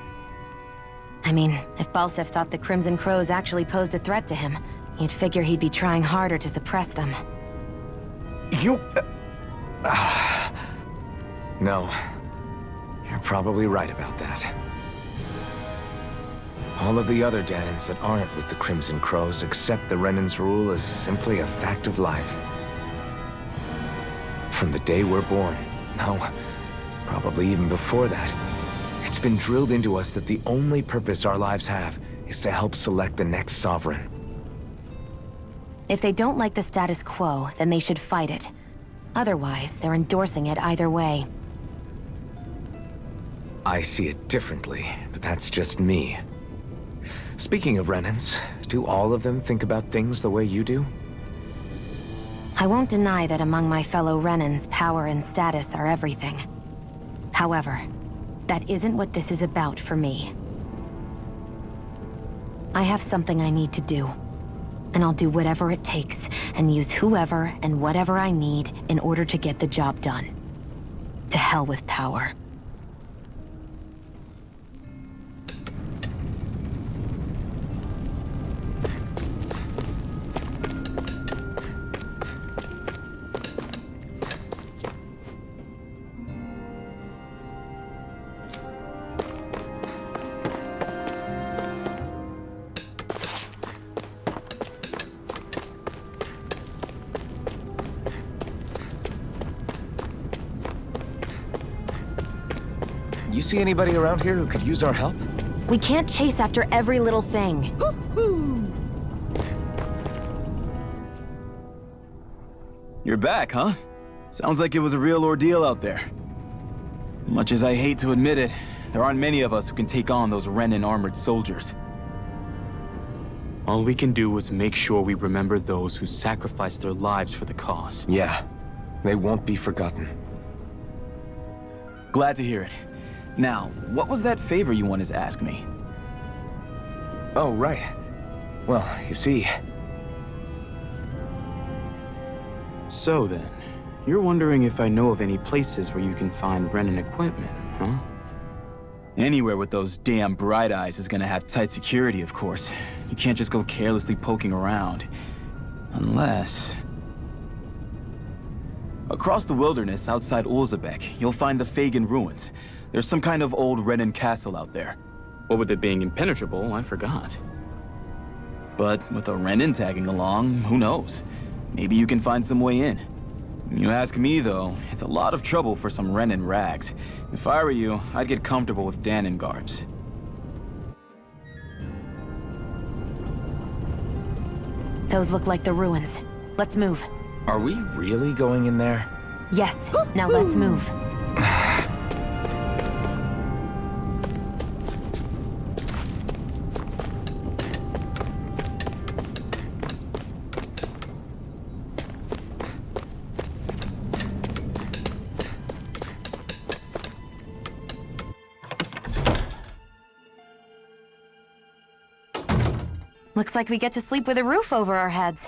I mean, if Balseph thought the Crimson Crows actually posed a threat to him, you'd figure he'd be trying harder to suppress them. You... No. You're probably right about that. All of the other Danans that aren't with the Crimson Crows accept the Renan's rule as simply a fact of life. From the day we're born, no, probably even before that, it's been drilled into us that the only purpose our lives have is to help select the next sovereign. If they don't like the status quo, then they should fight it. Otherwise, they're endorsing it either way. I see it differently, but that's just me. Speaking of Renans, do all of them think about things the way you do? I won't deny that among my fellow Renans, power and status are everything. However, that isn't what this is about for me. I have something I need to do, and I'll do whatever it takes, and use whoever and whatever I need in order to get the job done. To hell with power. You see anybody around here who could use our help? We can't chase after every little thing. You're back, huh? Sounds like it was a real ordeal out there. Much as I hate to admit it, there aren't many of us who can take on those Renan armored soldiers. All we can do is make sure we remember those who sacrificed their lives for the cause. Yeah, they won't be forgotten. Glad to hear it. Now, what was that favor you wanted to ask me? Oh, right. Well, you see... So then, you're wondering if I know of any places where you can find Renan equipment, huh? Anywhere with those damn bright eyes is gonna have tight security, of course. You can't just go carelessly poking around. Unless... Across the wilderness outside Ulzebek, you'll find the Fagan ruins. There's some kind of old Renan castle out there. What with it being impenetrable, I forgot. But with a Renan tagging along, who knows? Maybe you can find some way in. You ask me, though, it's a lot of trouble for some Renan rags. If I were you, I'd get comfortable with Danon garbs. Those look like the ruins. Let's move. Are we really going in there? Yes. Now let's move. Looks like we get to sleep with a roof over our heads.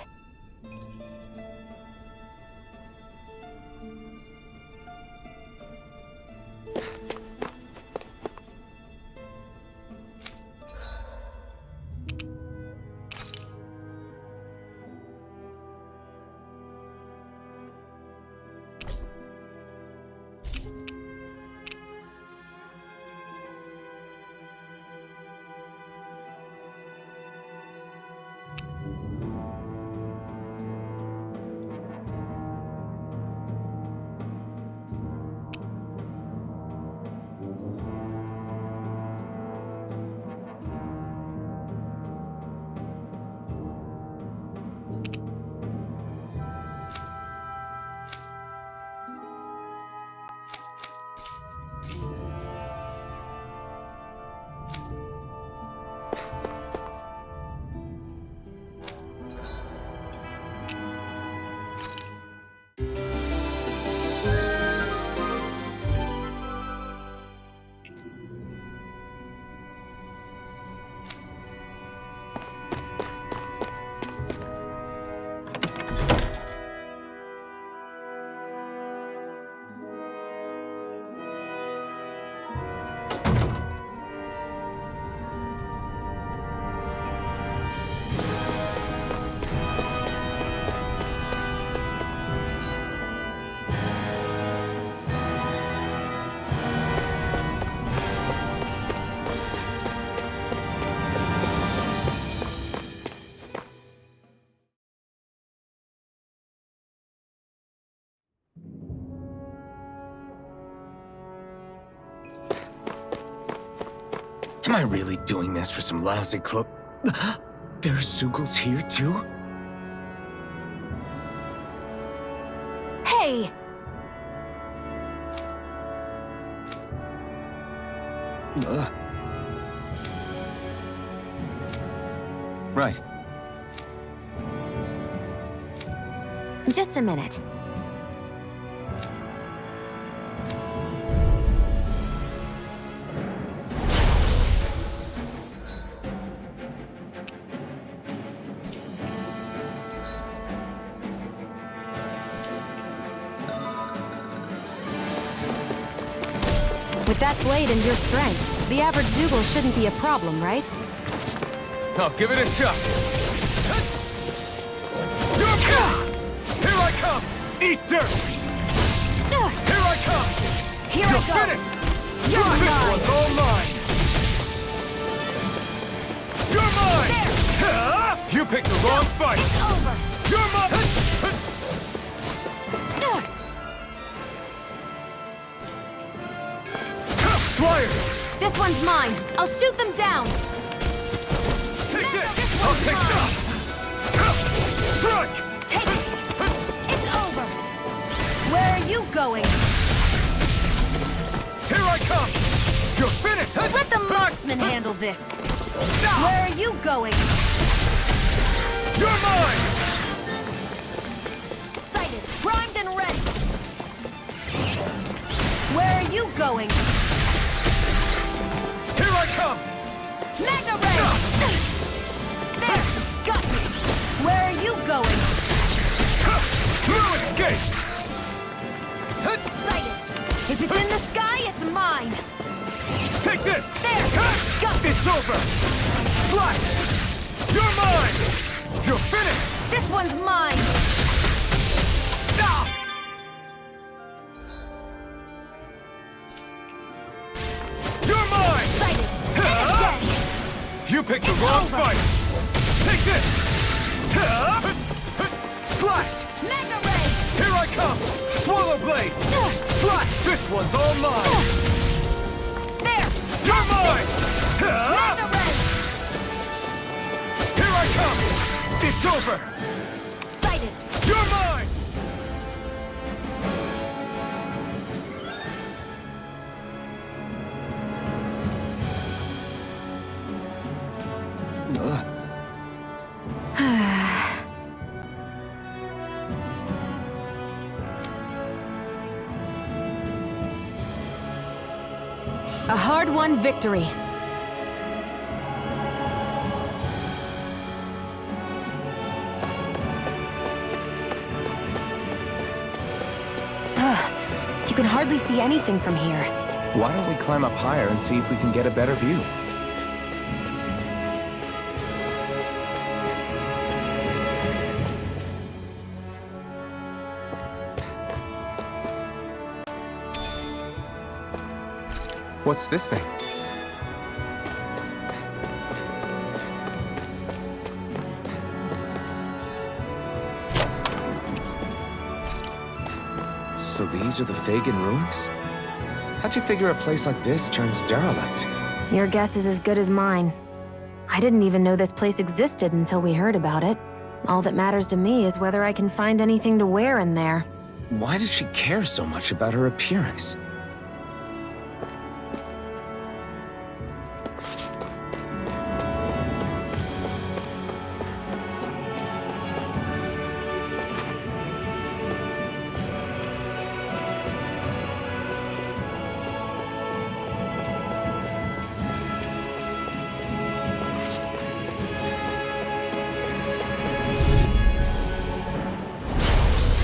Am I really doing this for some lousy cloak? There's Zugals here, too? Hey! Right. Just a minute. With that blade and your strength, the average Zugal shouldn't be a problem, right? I'll give it a shot. Here I come! Eat dirt! Here I come! Here I go! Finished! You're This mine! one's all mine! You're mine! You picked the wrong fight! It's over! You're mine! Flyers! This one's mine. I'll shoot them down. Take Mando, this! this I'll one's take mine. that! Strike! Take it. It's over. Where are you going? Here I come! You're finished! Let the marksman handle this. Where are you going? You're mine! Sighted, primed and ready. Where are you going? Here I come! Mega ray! There, got me. Where are you going? Through escape! Sighted. If it's in the sky, it's mine. Take this! There, got me. It's over! Slash! You're mine! You're finished! This one's mine. Ah! You're mine! Sighted. And again. You picked the It's wrong over. fight! Take this! Slash! Mega ray! Here I come! Swallow blade! Slash! This one's all mine! There! You're mine! Mega ray! Here I come! It's over! Sighted! You're mine! A hard-won victory. You can hardly see anything from here. Why don't we climb up higher and see if we can get a better view? What's this thing? So these are the Fagin ruins? How'd you figure a place like this turns derelict? Your guess is as good as mine. I didn't even know this place existed until we heard about it. All that matters to me is whether I can find anything to wear in there. Why does she care so much about her appearance?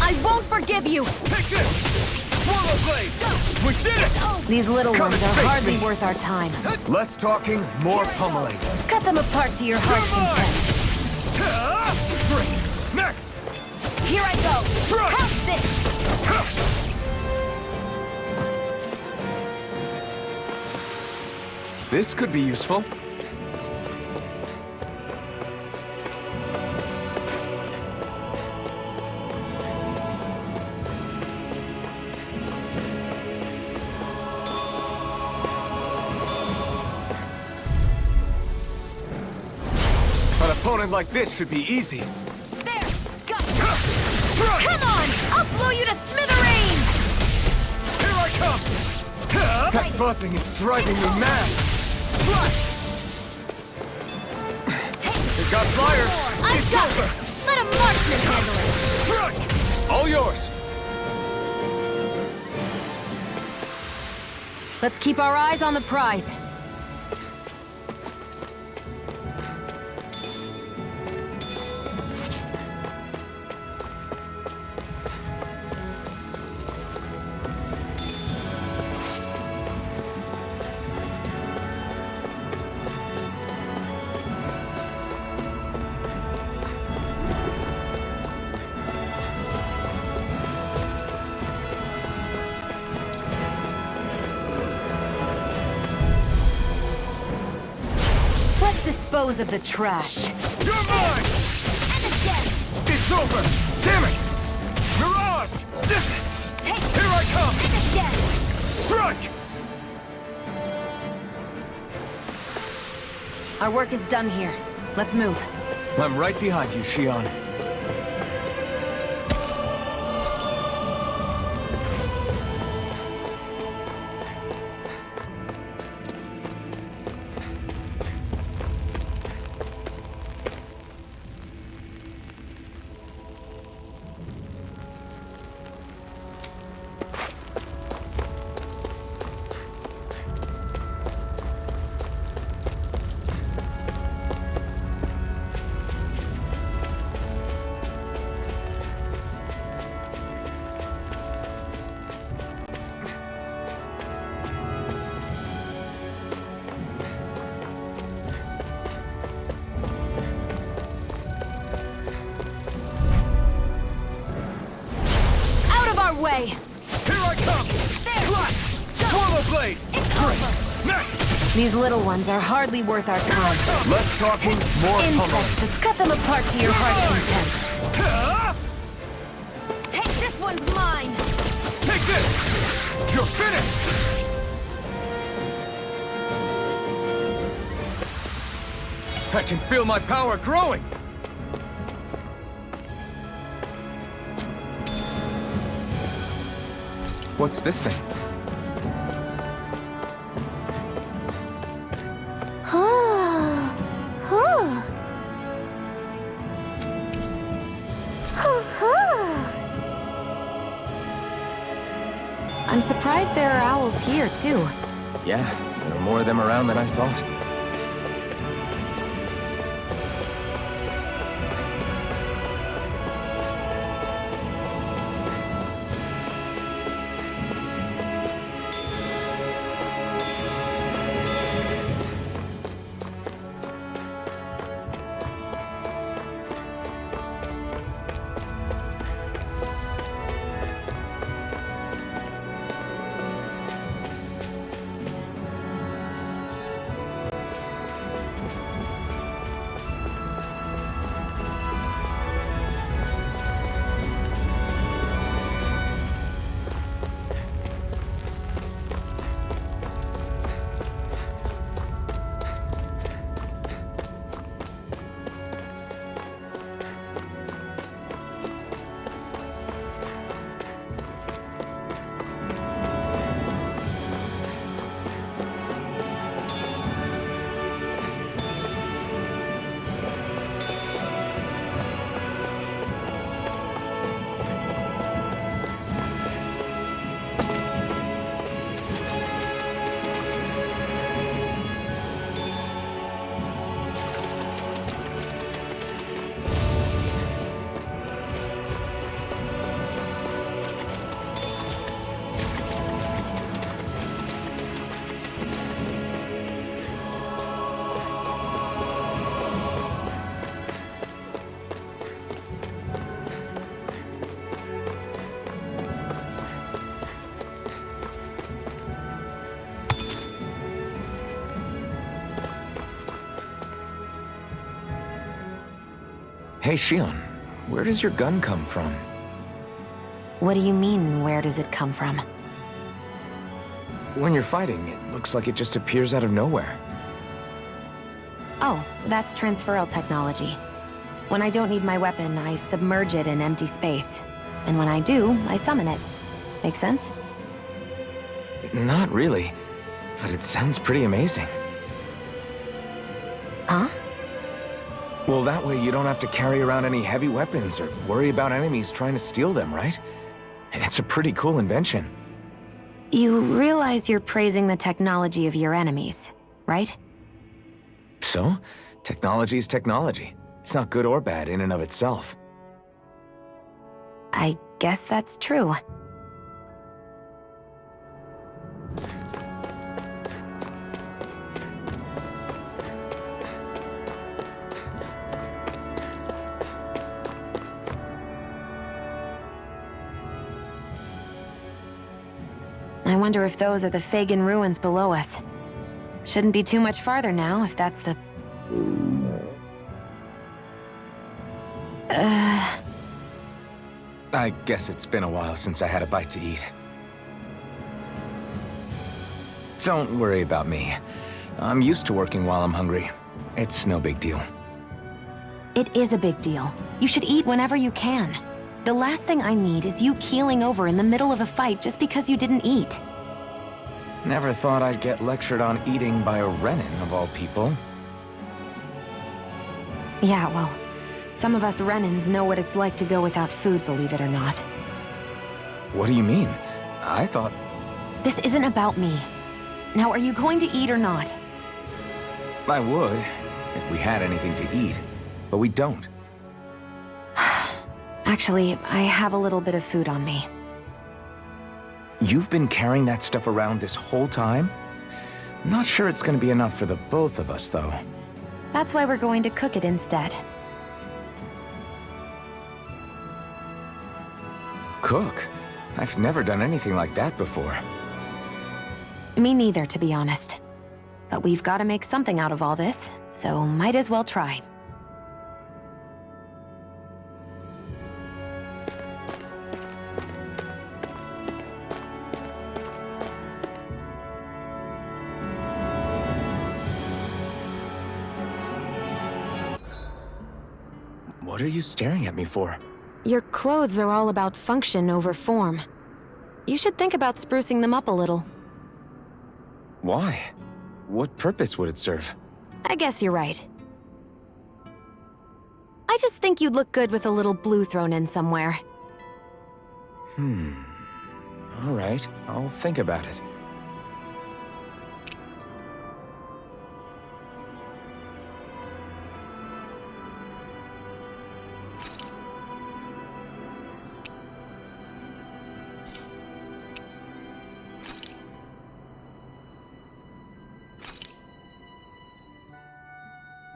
I won't forgive you! Take this! Swallow blade! We did it! These little Come ones and are face hardly me. worth our time. Less talking, more pummeling. Cut them apart to your heart's Come on! content. Great! Next! Here I go! Strike! Have this! This could be useful. An opponent like this should be easy. There! Got you! Strike! Come on! I'll blow you to smithereens! Here I come! That buzzing is driving me mad! Strike! It got fired! I've It's got over! it! Let a marksman handle it! Strike! All yours! Let's keep our eyes on the prize. Let's dispose of the trash. You're mine! And again! It's over! Damn it! Mirage! Take Here I come! and again! Strike! Our work is done here. Let's move. I'm right behind you, Shion. Way. Here I come! Slash! Swallow blade! Great! Next! These little ones are hardly worth our time. Less talking, more Insects, just cut them apart to your heart's content. Take this one's mine! Take this! You're finished! I can feel my power growing! What's this thing? I'm surprised there are owls here, too. Yeah, there are more of them around than I thought. Hey, Shion, where does your gun come from? What do you mean, where does it come from? When you're fighting, it looks like it just appears out of nowhere. Oh, that's transferal technology. When I don't need my weapon, I submerge it in empty space. And when I do, I summon it. Make sense? Not really, but it sounds pretty amazing. Huh? Well, that way you don't have to carry around any heavy weapons or worry about enemies trying to steal them, right? It's a pretty cool invention. You realize you're praising the technology of your enemies, right? So, technology is technology. It's not good or bad in and of itself. I guess that's true. I wonder if those are the Fagin ruins below us. Shouldn't be too much farther now, if that's the... I guess it's been a while since I had a bite to eat. Don't worry about me. I'm used to working while I'm hungry. It's no big deal. It is a big deal. You should eat whenever you can. The last thing I need is you keeling over in the middle of a fight just because you didn't eat. Never thought I'd get lectured on eating by a Renin, of all people. Yeah, well, some of us Renins know what it's like to go without food, believe it or not. What do you mean? I thought... This isn't about me. Now, are you going to eat or not? I would, if we had anything to eat. But we don't. Actually, I have a little bit of food on me. You've been carrying that stuff around this whole time? Not sure it's gonna be enough for the both of us, though. That's why we're going to cook it instead. Cook? I've never done anything like that before. Me neither, to be honest. But we've got to make something out of all this, so might as well try. What are you staring at me for? Your clothes are all about function over form. You should think about sprucing them up a little. Why? What purpose would it serve? I guess you're right. I just think you'd look good with a little blue thrown in somewhere. All right, I'll think about it.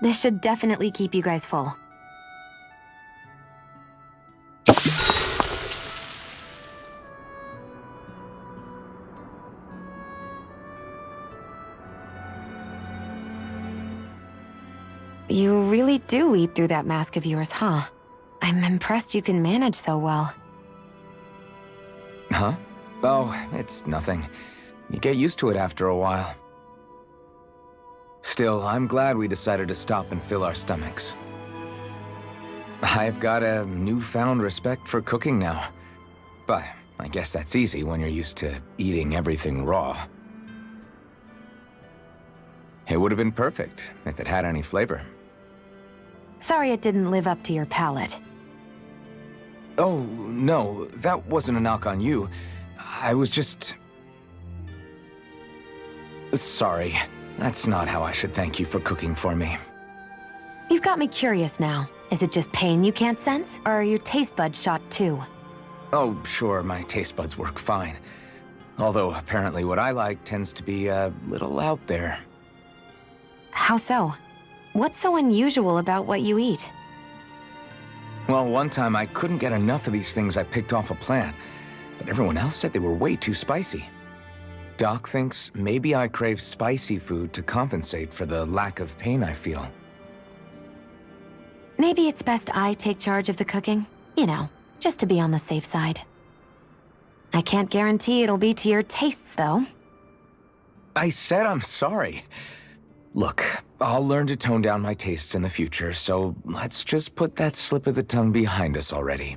This should definitely keep you guys full. You really do eat through that mask of yours, huh? I'm impressed you can manage so well. Huh? Oh, it's nothing. You get used to it after a while. Still, I'm glad we decided to stop and fill our stomachs. I've got a newfound respect for cooking now. But I guess that's easy when you're used to eating everything raw. It would have been perfect if it had any flavor. Sorry it didn't live up to your palate. Oh, no, that wasn't a knock on you. I was just... Sorry. That's not how I should thank you for cooking for me. You've got me curious now. Is it just pain you can't sense, or are your taste buds shot too? Oh, sure, my taste buds work fine. Although, apparently what I like tends to be a little out there. How so? What's so unusual about what you eat? Well, one time I couldn't get enough of these things I picked off a plant, but everyone else said they were way too spicy. Doc thinks maybe I crave spicy food to compensate for the lack of pain I feel. Maybe it's best I take charge of the cooking. You know, just to be on the safe side. I can't guarantee it'll be to your tastes, though. I said I'm sorry. Look, I'll learn to tone down my tastes in the future, so let's just put that slip of the tongue behind us already.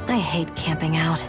I hate camping out.